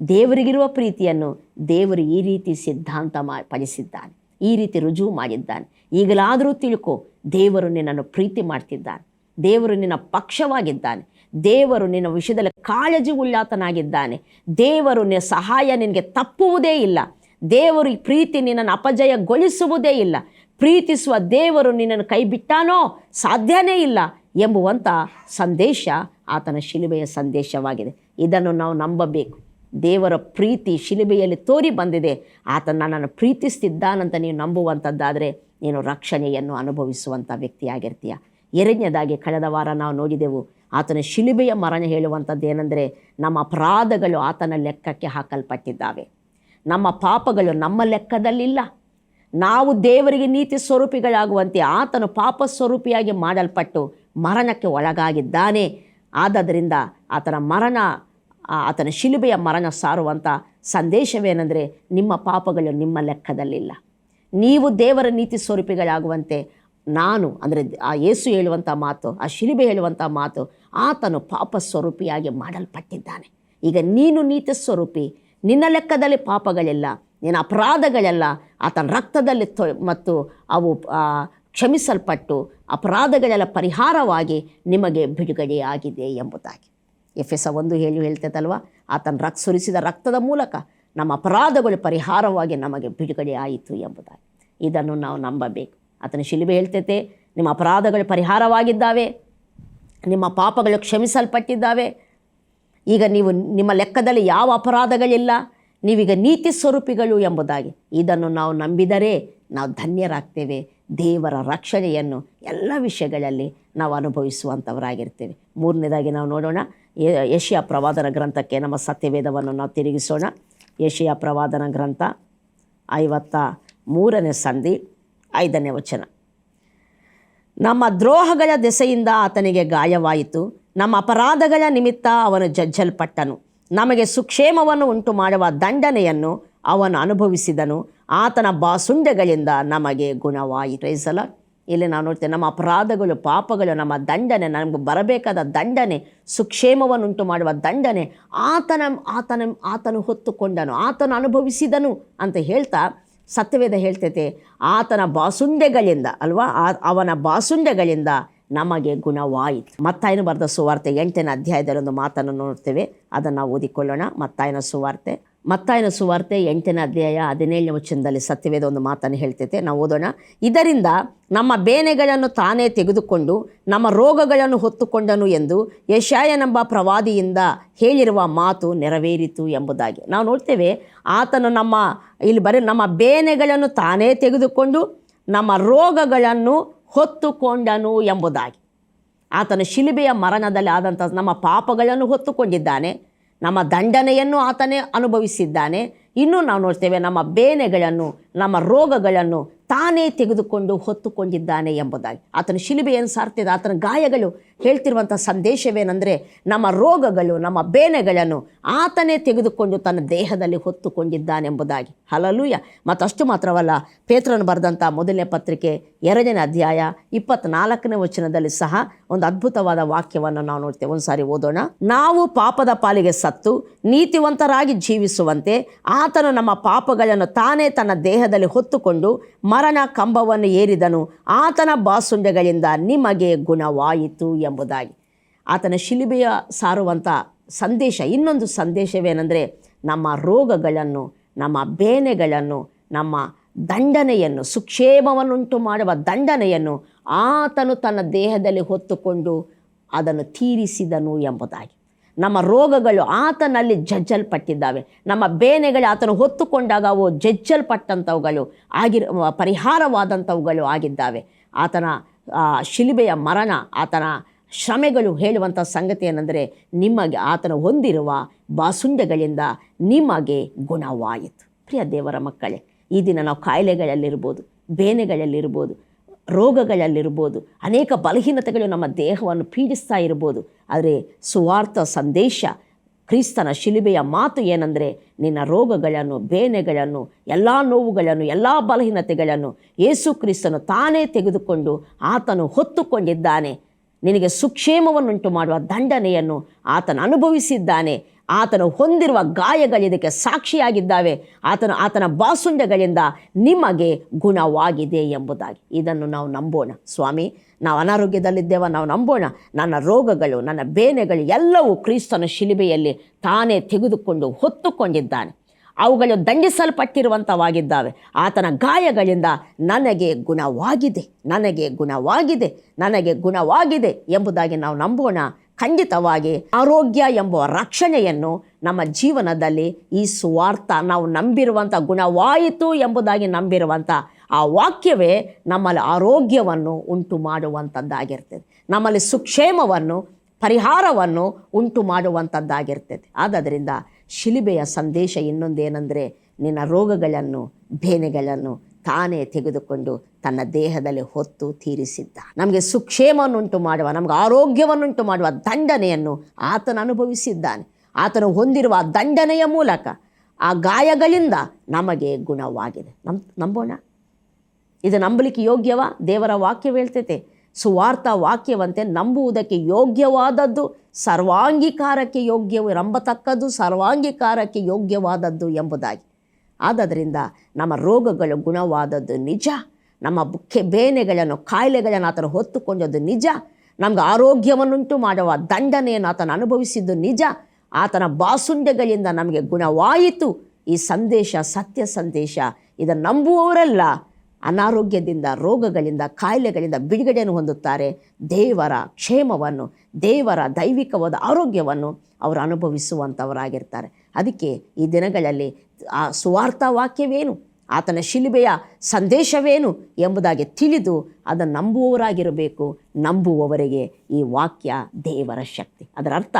ದೇವರಿಗಿರುವ ಪ್ರೀತಿಯನ್ನು ದೇವರು ಈ ರೀತಿ ಸಿದ್ಧಾಂತ ಪಡಿಸಿದ್ದಾನೆ, ಈ ರೀತಿ ರುಜುವು ಮಾಡಿದ್ದಾನೆ. ಈಗಲಾದರೂ ತಿಳ್ಕೊ, ದೇವರು ನಿನ್ನನ್ನು ಪ್ರೀತಿ ಮಾಡ್ತಿದ್ದಾನೆ, ದೇವರು ನಿನ್ನ ಪಕ್ಷವಾಗಿದ್ದಾನೆ, ದೇವರು ನಿನ್ನ ವಿಷಯದಲ್ಲಿ ಕಾಳಜಿ ಉಳ್ಳಾತನಾಗಿದ್ದಾನೆ, ದೇವರು ನಿನ್ನ ಸಹಾಯ ನಿನಗೆ ತಪ್ಪುವುದೇ ಇಲ್ಲ, ದೇವರು ಈ ಪ್ರೀತಿ ನಿನ್ನನ್ನು ಅಪಜಯಗೊಳಿಸುವುದೇ ಇಲ್ಲ, ಪ್ರೀತಿಸುವ ದೇವರು ನಿನ್ನನ್ನು ಕೈ ಬಿಟ್ಟಾನೋ ಸಾಧ್ಯನೇ ಇಲ್ಲ ಎಂಬುವಂಥ ಸಂದೇಶ ಆತನ ಶಿಲುಬೆಯ ಸಂದೇಶವಾಗಿದೆ. ಇದನ್ನು ನಾವು ನಂಬಬೇಕು. ದೇವರ ಪ್ರೀತಿ ಶಿಲುಬೆಯಲ್ಲಿ ತೋರಿ ಬಂದಿದೆ. ಆತ ನನ್ನನ್ನು ಪ್ರೀತಿಸ್ತಿದ್ದಾನಂತ ನೀವು ನಂಬುವಂಥದ್ದಾದರೆ ನೀನು ರಕ್ಷಣೆಯನ್ನು ಅನುಭವಿಸುವಂಥ ವ್ಯಕ್ತಿಯಾಗಿರ್ತೀಯ. ಎರಡನೇದಾಗಿ ಕಳೆದ ವಾರ ನಾವು ನೋಡಿದೆವು, ಆತನ ಶಿಲುಬೆಯ ಮರಣ ಹೇಳುವಂಥದ್ದು ಏನೆಂದರೆ ನಮ್ಮ ಅಪರಾಧಗಳು ಆತನ ಲೆಕ್ಕಕ್ಕೆ ಹಾಕಲ್ಪಟ್ಟಿದ್ದಾವೆ. ನಮ್ಮ ಪಾಪಗಳು ನಮ್ಮ ಲೆಕ್ಕದಲ್ಲಿಲ್ಲ. ನಾವು ದೇವರಿಗೆ ನೀತಿ ಸ್ವರೂಪಿಗಳಾಗುವಂತೆ ಆತನು ಪಾಪ ಸ್ವರೂಪಿಯಾಗಿ ಮಾಡಲ್ಪಟ್ಟು ಮರಣಕ್ಕೆ ಒಳಗಾಗಿದ್ದಾನೆ. ಆದ್ದರಿಂದ ಆತನ ಶಿಲುಬೆಯ ಮರಣ ಸಾರುವಂಥ ಸಂದೇಶವೇನೆಂದರೆ, ನಿಮ್ಮ ಪಾಪಗಳು ನಿಮ್ಮ ಲೆಕ್ಕದಲ್ಲಿಲ್ಲ. ನೀವು ದೇವರ ನೀತಿ ಸ್ವರೂಪಿಗಳಾಗುವಂತೆ ನಾನು ಅಂದರೆ ಆ ಯೇಸು ಹೇಳುವಂಥ ಮಾತು, ಆ ಶಿಲುಬೆ ಹೇಳುವಂಥ ಮಾತು, ಆತನು ಪಾಪ ಸ್ವರೂಪಿಯಾಗಿ ಮಾಡಲ್ಪಟ್ಟಿದ್ದಾನೆ. ಈಗ ನೀನು ನೀತಿ ಸ್ವರೂಪಿ, ನಿನ್ನ ಲೆಕ್ಕದಲ್ಲಿ ಪಾಪಗಳಿಲ್ಲ, ನಿನ್ನ ಅಪರಾಧಗಳೆಲ್ಲ ಆತನ ರಕ್ತದಲ್ಲಿ ಮತ್ತು ಅವು ಕ್ಷಮಿಸಲ್ಪಟ್ಟು ಅಪರಾಧಗಳೆಲ್ಲ ಪರಿಹಾರವಾಗಿ ನಿಮಗೆ ಬಿಡುಗಡೆಯಾಗಿದೆ ಎಂಬುದಾಗಿ. ಎಫೆಸ 1:7 ಹೇಳ್ತದಲ್ವ, ಆತನ ಸುರಿಸಿದ ರಕ್ತದ ಮೂಲಕ ನಮ್ಮ ಅಪರಾಧಗಳು ಪರಿಹಾರವಾಗಿ ನಮಗೆ ಬಿಡುಗಡೆ ಆಯಿತು ಎಂಬುದಾಗಿ. ಇದನ್ನು ನಾವು ನಂಬಬೇಕು. ಆತನ ಶಿಲುಬೆ ಹೇಳ್ತೈತೆ, ನಿಮ್ಮ ಅಪರಾಧಗಳು ಪರಿಹಾರವಾಗಿದ್ದಾವೆ, ನಿಮ್ಮ ಪಾಪಗಳು ಕ್ಷಮಿಸಲ್ಪಟ್ಟಿದ್ದಾವೆ. ಈಗ ನಿಮ್ಮ ಲೆಕ್ಕದಲ್ಲಿ ಯಾವ ಅಪರಾಧಗಳಿಲ್ಲ, ನೀವೀಗ ನೀತಿ ಸ್ವರೂಪಿಗಳು ಎಂಬುದಾಗಿ. ಇದನ್ನು ನಾವು ನಂಬಿದರೆ ನಾವು ಧನ್ಯರಾಗ್ತೇವೆ. ದೇವರ ರಕ್ಷಣೆಯನ್ನು ಎಲ್ಲ ವಿಷಯಗಳಲ್ಲಿ ನಾವು ಅನುಭವಿಸುವಂಥವರಾಗಿರ್ತೇವೆ. ಮೂರನೇದಾಗಿ ನಾವು ನೋಡೋಣ, ಯೆಶಾಯ ಪ್ರವಾದನ ಗ್ರಂಥಕ್ಕೆ ನಮ್ಮ ಸತ್ಯವೇದವನ್ನು ನಾವು ತಿರುಗಿಸೋಣ. ಯೆಶಾಯ ಪ್ರವಾದನ ಗ್ರಂಥ 53ನೇ ಸಂಧಿ 5ನೇ ವಚನ. ನಮ್ಮ ದ್ರೋಹಗಳ ದೆಸೆಯಿಂದ ಆತನಿಗೆ ಗಾಯವಾಯಿತು, ನಮ್ಮ ಅಪರಾಧಗಳ ನಿಮಿತ್ತ ಅವನು ಜಜ್ಜಲ್ಪಟ್ಟನು, ನಮಗೆ ಸುಕ್ಷೇಮವನ್ನು ಉಂಟು ಮಾಡುವ ದಂಡನೆಯನ್ನು ಅವನು ಅನುಭವಿಸಿದನು, ಆತನ ಬಾಸುಂಡೆಗಳಿಂದ ನಮಗೆ ಗುಣವಾಯಿತು. ರೈಸಲ ಇಲ್ಲಿ ನಾವು ನೋಡ್ತೇವೆ, ನಮ್ಮ ಅಪರಾಧಗಳು ಪಾಪಗಳು ನಮ್ಮ ದಂಡನೆ, ನಮಗೆ ಬರಬೇಕಾದ ದಂಡನೆ, ಸುಕ್ಷೇಮವನ್ನುಂಟು ಮಾಡುವ ದಂಡನೆ ಆತನು ಹೊತ್ತುಕೊಂಡನು, ಆತನು ಅನುಭವಿಸಿದನು ಅಂತ ಹೇಳ್ತಾ ಸತ್ಯವೇದ ಹೇಳ್ತೈತೆ, ಆತನ ಬಾಸುಂಡೆಗಳಿಂದ ಅಲ್ವಾ, ಅವನ ಬಾಸುಂಡೆಗಳಿಂದ ನಮಗೆ ಗುಣವಾಯಿತು. ಮತ್ತಾಯನು ಬರೆದ ಸುವಾರ್ತೆ 8ನೇ ಅಧ್ಯಾಯದಲ್ಲಿ ಒಂದು ಮಾತನ್ನು ನೋಡ್ತೇವೆ, ಅದನ್ನು ನಾವು ಓದಿಕೊಳ್ಳೋಣ. ಮತ್ತಾಯನ ಸುವಾರ್ತೆ 8ನೇ ಅಧ್ಯಾಯ 17ನೇ ವಚನದಲ್ಲಿ ಸತ್ಯವೇದ ಒಂದು ಮಾತನ್ನು ಹೇಳ್ತೈತೆ, ನಾವು ಓದೋಣ. ಇದರಿಂದ ನಮ್ಮ ಬೇನೆಗಳನ್ನು ತಾನೇ ತೆಗೆದುಕೊಂಡು ನಮ್ಮ ರೋಗಗಳನ್ನು ಹೊತ್ತುಕೊಂಡನು ಎಂದು ಯೆಶಾಯನೆಂಬ ಪ್ರವಾದಿಯಿಂದ ಹೇಳಿರುವ ಮಾತು ನೆರವೇರಿತು ಎಂಬುದಾಗಿ ನಾವು ನೋಡ್ತೇವೆ. ಆತನು ನಮ್ಮ ಬೇನೆಗಳನ್ನು ತಾನೇ ತೆಗೆದುಕೊಂಡು ನಮ್ಮ ರೋಗಗಳನ್ನು ಹೊತ್ತುಕೊಂಡನು ಎಂಬುದಾಗಿ. ಆತನ ಶಿಲುಬೆಯ ಮರಣದಲ್ಲಿ ಆದಂಥ ನಮ್ಮ ಪಾಪಗಳನ್ನು ಹೊತ್ತುಕೊಂಡಿದ್ದಾನೆ, ನಮ್ಮ ದಂಡನೆಯನ್ನು ಆತನೇ ಅನುಭವಿಸಿದ್ದಾನೆ. ಇನ್ನೂ ನಾವು ನೋಡ್ತೇವೆ, ನಮ್ಮ ಬೇನೆಗಳನ್ನು ನಮ್ಮ ರೋಗಗಳನ್ನು ತಾನೇ ತೆಗೆದುಕೊಂಡು ಹೊತ್ತುಕೊಂಡಿದ್ದಾನೆ ಎಂಬುದಾಗಿ. ಆತನ ಶಿಲುಬೆ ಏನು ಸಾರ್ತಿದೆ, ಆತನ ಗಾಯಗಳು ಹೇಳ್ತಿರುವಂಥ ಸಂದೇಶವೇನೆಂದರೆ, ನಮ್ಮ ರೋಗಗಳು ನಮ್ಮ ಬೇನೆಗಳನ್ನು ಆತನೇ ತೆಗೆದುಕೊಂಡು ತನ್ನ ದೇಹದಲ್ಲಿ ಹೊತ್ತುಕೊಂಡಿದ್ದಾನೆಂಬುದಾಗಿ. ಹಲ್ಲೆಲೂಯಾ. ಮತ್ತಷ್ಟು ಮಾತ್ರವಲ್ಲ, ಪೇತ್ರನು ಬರೆದಂಥ ಮೊದಲನೇ ಪತ್ರಿಕೆ 2ನೇ ಅಧ್ಯಾಯ 24ನೇ ವಚನದಲ್ಲಿ ಸಹ ಒಂದು ಅದ್ಭುತವಾದ ವಾಕ್ಯವನ್ನು ನಾವು ನೋಡ್ತೇವೆ. ಒಂದು ಸಾರಿ ಓದೋಣ. ನಾವು ಪಾಪದ ಪಾಲಿಗೆ ಸತ್ತು ನೀತಿವಂತರಾಗಿ ಜೀವಿಸುವಂತೆ ಆತನು ನಮ್ಮ ಪಾಪಗಳನ್ನು ತಾನೇ ತನ್ನ ದೇಹದಲ್ಲಿ ಹೊತ್ತುಕೊಂಡು ಮರಣ ಕಂಬವನ್ನು ಏರಿದನು, ಆತನ ಬಾಸುಂಡೆಗಳಿಂದ ನಿಮಗೆ ಗುಣವಾಯಿತು ಎಂಬುದಾಗಿ. ಆತನ ಶಿಲುಬೆಯ ಸಾರುವಂಥ ಸಂದೇಶ, ಇನ್ನೊಂದು ಸಂದೇಶವೇನೆಂದರೆ, ನಮ್ಮ ರೋಗಗಳನ್ನು ನಮ್ಮ ಬೇನೆಗಳನ್ನು ನಮ್ಮ ದಂಡನೆಯನ್ನು, ಸುಕ್ಷೇಮವನ್ನುಂಟು ಮಾಡುವ ದಂಡನೆಯನ್ನು ಆತನು ತನ್ನ ದೇಹದಲ್ಲಿ ಹೊತ್ತುಕೊಂಡು ಅದನ್ನು ತೀರಿಸಿದನು ಎಂಬುದಾಗಿ. ನಮ್ಮ ರೋಗಗಳು ಆತನಲ್ಲಿ ಜಜ್ಜಲ್ಪಟ್ಟಿದ್ದಾವೆ, ನಮ್ಮ ಬೇನೆಗಳು ಆತನು ಹೊತ್ತುಕೊಂಡಾಗ ಅವು ಜಜ್ಜಲ್ಪಟ್ಟಂಥವುಗಳು ಪರಿಹಾರವಾದಂಥವುಗಳು ಆಗಿದ್ದಾವೆ. ಆತನ ಶಿಲುಬೆಯ ಮರಣ, ಆತನ ಶ್ರಮೆಗಳು ಹೇಳುವಂಥ ಸಂಗತಿ ಏನೆಂದರೆ, ನಿಮಗೆ ಆತನು ಹೊಂದಿರುವ ಬಾಸುಂಡೆಗಳಿಂದ ನಿಮಗೆ ಗುಣವಾಯಿತು. ಪ್ರಿಯ ದೇವರ ಮಕ್ಕಳೇ, ಈ ದಿನ ನಾವು ಕಾಯಿಲೆಗಳಲ್ಲಿರ್ಬೋದು, ಬೇನೆಗಳಲ್ಲಿರ್ಬೋದು, ರೋಗಗಳಲ್ಲಿರ್ಬೋದು, ಅನೇಕ ಬಲಹೀನತೆಗಳು ನಮ್ಮ ದೇಹವನ್ನು ಪೀಡಿಸ್ತಾ ಇರ್ಬೋದು. ಆದರೆ ಸುವಾರ್ಥ ಸಂದೇಶ, ಕ್ರಿಸ್ತನ ಶಿಲುಬೆಯ ಮಾತು ಏನೆಂದರೆ, ನಿನ್ನ ರೋಗಗಳನ್ನು, ಬೇನೆಗಳನ್ನು, ಎಲ್ಲ ನೋವುಗಳನ್ನು, ಎಲ್ಲ ಬಲಹೀನತೆಗಳನ್ನು ಯೇಸು ಕ್ರಿಸ್ತನು ತಾನೇ ತೆಗೆದುಕೊಂಡು ಆತನು ಹೊತ್ತುಕೊಂಡಿದ್ದಾನೆ. ನಿನಗೆ ಸುಕ್ಷೇಮವನ್ನುಂಟು ಮಾಡುವ ದಂಡನೆಯನ್ನು ಆತನು ಅನುಭವಿಸಿದ್ದಾನೆ. ಆತನು ಹೊಂದಿರುವ ಗಾಯಗಳಿದಕ್ಕೆ ಸಾಕ್ಷಿಯಾಗಿದ್ದಾವೆ. ಆತನ ಬಾಸುಂಡೆಗಳಿಂದ ನಿಮಗೆ ಗುಣವಾಗಿದೆ ಎಂಬುದಾಗಿ. ಇದನ್ನು ನಾವು ನಂಬೋಣ. ಸ್ವಾಮಿ, ನಾವು ಅನಾರೋಗ್ಯದಲ್ಲಿದ್ದೇವೆ, ನಾವು ನಂಬೋಣ. ನನ್ನ ರೋಗಗಳು, ನನ್ನ ಬೇನೆಗಳು ಎಲ್ಲವೂ ಕ್ರಿಸ್ತನ ಶಿಲುಬೆಯಲ್ಲಿ ತಾನೇ ತೆಗೆದುಕೊಂಡು ಹೊತ್ತುಕೊಂಡಿದ್ದಾನೆ. ಅವುಗಳು ದಂಡಿಸಲ್ಪಟ್ಟಿರುವಂಥವಾಗಿದ್ದಾವೆ. ಆತನ ಗಾಯಗಳಿಂದ ನನಗೆ ಗುಣವಾಗಿದೆ, ನನಗೆ ಗುಣವಾಗಿದೆ, ನನಗೆ ಗುಣವಾಗಿದೆ ಎಂಬುದಾಗಿ ನಾವು ನಂಬೋಣ. ಖಂಡಿತವಾಗಿ ಆರೋಗ್ಯ ಎಂಬ ರಕ್ಷಣೆಯನ್ನು ನಮ್ಮ ಜೀವನದಲ್ಲಿ ಈ ಸುವಾರ್ಥ, ನಾವು ನಂಬಿರುವಂಥ ಗುಣವಾಯಿತು ಎಂಬುದಾಗಿ ನಂಬಿರುವಂಥ ಆ ವಾಕ್ಯವೇ ನಮ್ಮಲ್ಲಿ ಆರೋಗ್ಯವನ್ನು ಉಂಟು ಮಾಡುವಂಥದ್ದಾಗಿರ್ತದೆ, ನಮ್ಮಲ್ಲಿ ಸುಕ್ಷೇಮವನ್ನು, ಪರಿಹಾರವನ್ನು ಉಂಟು ಮಾಡುವಂಥದ್ದಾಗಿರ್ತದೆ. ಆದ್ದರಿಂದ ಶಿಲುಬೆಯ ಸಂದೇಶ ಇನ್ನೊಂದೇನೆಂದರೆ, ನಿನ್ನ ರೋಗಗಳನ್ನು, ಬೇನೆಗಳನ್ನು ತಾನೇ ತೆಗೆದುಕೊಂಡು ತನ್ನ ದೇಹದಲ್ಲಿ ಹೊತ್ತು ತೀರಿಸಿದ್ದ. ನಮಗೆ ಸುಕ್ಷೇಮವನ್ನುಂಟು ಮಾಡುವ, ನಮಗೆ ಆರೋಗ್ಯವನ್ನುಂಟು ಮಾಡುವ ದಂಡನೆಯನ್ನು ಆತನು ಅನುಭವಿಸಿದ್ದಾನೆ. ಆತನು ಹೊಂದಿರುವ ದಂಡನೆಯ ಮೂಲಕ, ಆ ಗಾಯಗಳಿಂದ ನಮಗೆ ಗುಣವಾಗಿದೆ. ನಂಬೋಣ. ಇದು ನಂಬಲಿಕ್ಕೆ ಯೋಗ್ಯವಾ? ದೇವರ ವಾಕ್ಯ ಹೇಳ್ತೈತೆ, ಸುವಾರ್ಥ ವಾಕ್ಯವಂತೆ ನಂಬುವುದಕ್ಕೆ ಯೋಗ್ಯವಾದದ್ದು ಸರ್ವಾಂಗೀಕಾರಕ್ಕೆ ಯೋಗ್ಯವು, ನಂಬತಕ್ಕದ್ದು ಸರ್ವಾಂಗೀಕಾರಕ್ಕೆ ಯೋಗ್ಯವಾದದ್ದು ಎಂಬುದಾಗಿ. ಆದ್ದರಿಂದ ನಮ್ಮ ರೋಗಗಳು ಗುಣವಾದದ್ದು ನಿಜ. ನಮ್ಮ ಬೇನೆಗಳನ್ನು, ಕಾಯಿಲೆಗಳನ್ನು ಆತನು ಹೊತ್ತುಕೊಂಡದ್ದು ನಿಜ. ನಮ್ಗೆ ಆರೋಗ್ಯವನ್ನುಂಟು ಮಾಡುವ ದಂಡನೆಯನ್ನು ಆತನು ಅನುಭವಿಸಿದ್ದು ನಿಜ. ಆತನ ಬಾಸುಂಡೆಗಳಿಂದ ನಮಗೆ ಗುಣವಾಯಿತು. ಈ ಸಂದೇಶ ಸತ್ಯ ಸಂದೇಶ. ಇದನ್ನು ನಂಬುವವರೆಲ್ಲ ಅನಾರೋಗ್ಯದಿಂದ, ರೋಗಗಳಿಂದ, ಕಾಯಿಲೆಗಳಿಂದ ಬಿಡುಗಡೆಯನ್ನು ಹೊಂದುತ್ತಾರೆ. ದೇವರ ಕ್ಷೇಮವನ್ನು, ದೇವರ ದೈವಿಕವಾದ ಆರೋಗ್ಯವನ್ನು ಅವರು ಅನುಭವಿಸುವಂಥವರಾಗಿರ್ತಾರೆ. ಅದಕ್ಕೆ ಈ ದಿನಗಳಲ್ಲಿ ಆ ಸುವಾರ್ಥ ವಾಕ್ಯವೇನು, ಆತನ ಶಿಲುಬೆಯ ಸಂದೇಶವೇನು ಎಂಬುದಾಗಿ ತಿಳಿದು ಅದನ್ನು ನಂಬುವವರಾಗಿರಬೇಕು. ನಂಬುವವರಿಗೆ ಈ ವಾಕ್ಯ ದೇವರ ಶಕ್ತಿ. ಅದರ ಅರ್ಥ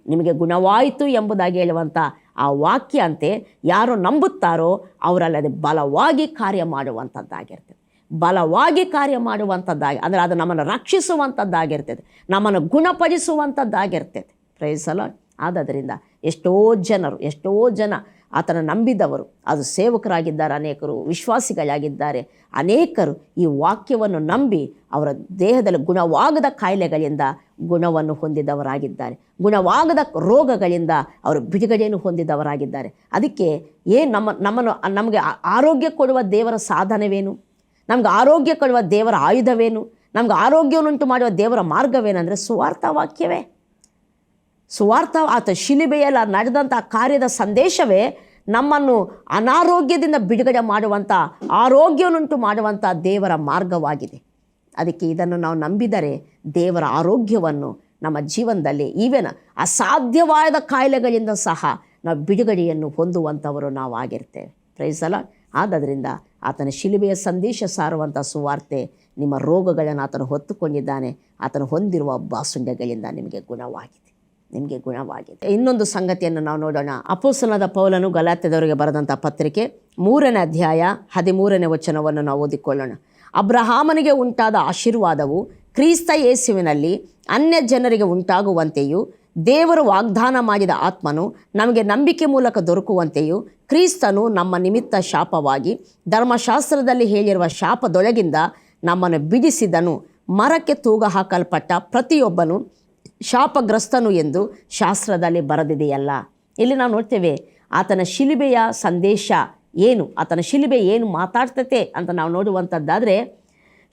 ನಿಮಗೆ ಗುಣವಾಯಿತು ಎಂಬುದಾಗಿ ಹೇಳುವಂಥ ಆ ವಾಕ್ಯ ಅಂತೆ ಯಾರು ನಂಬುತ್ತಾರೋ ಅವರಲ್ಲದೆ ಬಲವಾಗಿ ಕಾರ್ಯ ಮಾಡುವಂಥದ್ದಾಗಿರ್ತದೆ. ಬಲವಾಗಿ ಕಾರ್ಯ ಮಾಡುವಂಥದ್ದಾಗಿ ಅಂದರೆ ಅದು ನಮ್ಮನ್ನು ರಕ್ಷಿಸುವಂಥದ್ದಾಗಿರ್ತದೆ, ನಮ್ಮನ್ನು ಗುಣಪಡಿಸುವಂಥದ್ದಾಗಿರ್ತದೆ. Price the lord. ಆದ್ದರಿಂದ ಎಷ್ಟೋ ಜನ ಆತನ ನಂಬಿದವರು, ಅದು ಸೇವಕರಾಗಿದ್ದಾರೆ, ಅನೇಕರು ವಿಶ್ವಾಸಿಗಳಾಗಿದ್ದಾರೆ, ಅನೇಕರು ಈ ವಾಕ್ಯವನ್ನು ನಂಬಿ ಅವರ ದೇಹದಲ್ಲಿ ಗುಣವಾಗದ ಕಾಯಿಲೆಗಳಿಂದ ಗುಣವನ್ನು ಹೊಂದಿದವರಾಗಿದ್ದಾರೆ, ಗುಣವಾಗದ ರೋಗಗಳಿಂದ ಅವರು ಬಿಡುಗಡೆಯನ್ನು ಹೊಂದಿದವರಾಗಿದ್ದಾರೆ. ಅದಕ್ಕೆ ನಮಗೆ ಆರೋಗ್ಯ ಕೊಡುವ ದೇವರ ಸಾಧನವೇನು, ನಮ್ಗೆ ಆರೋಗ್ಯ ಕೊಡುವ ದೇವರ ಆಯುಧವೇನು, ನಮ್ಗೆ ಆರೋಗ್ಯವನ್ನುಂಟು ಮಾಡುವ ದೇವರ ಮಾರ್ಗವೇನೆಂದರೆ ಸುವಾರ್ಥ ವಾಕ್ಯವೇ. ಸುವಾರ್ಥ, ಆತ ಶಿಲುಬೆಯಲ್ಲಿ ನಡೆದಂಥ ಕಾರ್ಯದ ಸಂದೇಶವೇ ನಮ್ಮನ್ನು ಅನಾರೋಗ್ಯದಿಂದ ಬಿಡುಗಡೆ ಮಾಡುವಂಥ, ಆರೋಗ್ಯವನ್ನುಂಟು ಮಾಡುವಂಥ ದೇವರ ಮಾರ್ಗವಾಗಿದೆ. ಅದಕ್ಕೆ ಇದನ್ನು ನಾವು ನಂಬಿದರೆ ದೇವರ ಆರೋಗ್ಯವನ್ನು ನಮ್ಮ ಜೀವನದಲ್ಲಿ ಈವೆನ ಅಸಾಧ್ಯವಾದ ಕಾಯಿಲೆಗಳಿಂದ ಸಹ ನಾವು ಬಿಡುಗಡೆಯನ್ನು ಹೊಂದುವಂಥವರು ನಾವು ಆಗಿರ್ತೇವೆ. Price the lord. ಆದ್ದರಿಂದ ಆತನ ಶಿಲುಬೆಯ ಸಂದೇಶ ಸಾರುವಂಥ ಸುವಾರ್ತೆ ನಿಮ್ಮ ರೋಗಗಳನ್ನು ಆತನು ಹೊತ್ತುಕೊಂಡಿದ್ದಾನೆ. ಆತನು ಹೊಂದಿರುವ ಬಾಸುಂಡೆಗಳಿಂದ ನಿಮಗೆ ಗುಣವಾಗಿದೆ. ಇನ್ನೊಂದು ಸಂಗತಿಯನ್ನು ನಾವು ನೋಡೋಣ. ಅಪೊಸ್ತಲನಾದ ಪೌಲನು ಗಲಾತ್ಯದವರಿಗೆ ಬರೆದಂಥ ಪತ್ರಿಕೆ 3ನೇ ಅಧ್ಯಾಯ 13ನೇ ವಚನವನ್ನು ನಾವು ಓದಿಕೊಳ್ಳೋಣ. ಅಬ್ರಹಾಮನಿಗೆ ಉಂಟಾದ ಆಶೀರ್ವಾದವು ಕ್ರಿಸ್ತ ಯೇಸುವಿನಲ್ಲಿ ಅನ್ಯ ಜನರಿಗೆ ಉಂಟಾಗುವಂತೆಯೂ, ದೇವರು ವಾಗ್ದಾನ ಮಾಡಿದ ಆತ್ಮನು ನಮಗೆ ನಂಬಿಕೆ ಮೂಲಕ ದೊರಕುವಂತೆಯೂ, ಕ್ರಿಸ್ತನು ನಮ್ಮ ನಿಮಿತ್ತ ಶಾಪವಾಗಿ ಧರ್ಮಶಾಸ್ತ್ರದಲ್ಲಿ ಹೇಳಿರುವ ಶಾಪದೊಳಗಿಂದ ನಮ್ಮನ್ನು ಬಿಡಿಸಿದನು. ಮರಕ್ಕೆ ತೂಗ ಹಾಕಲ್ಪಟ್ಟ ಪ್ರತಿಯೊಬ್ಬನು ಶಾಪಗ್ರಸ್ತನು ಎಂದು ಶಾಸ್ತ್ರದಲ್ಲಿ ಬರೆದಿದೆಯಲ್ಲ. ಇಲ್ಲಿ ನಾವು ನೋಡ್ತೇವೆ ಆತನ ಶಿಲುಬೆಯ ಸಂದೇಶ ಏನು, ಆತನ ಶಿಲುಬೆ ಏನು ಮಾತಾಡ್ತತೆ ಅಂತ ನಾವು ನೋಡುವಂಥದ್ದಾದರೆ,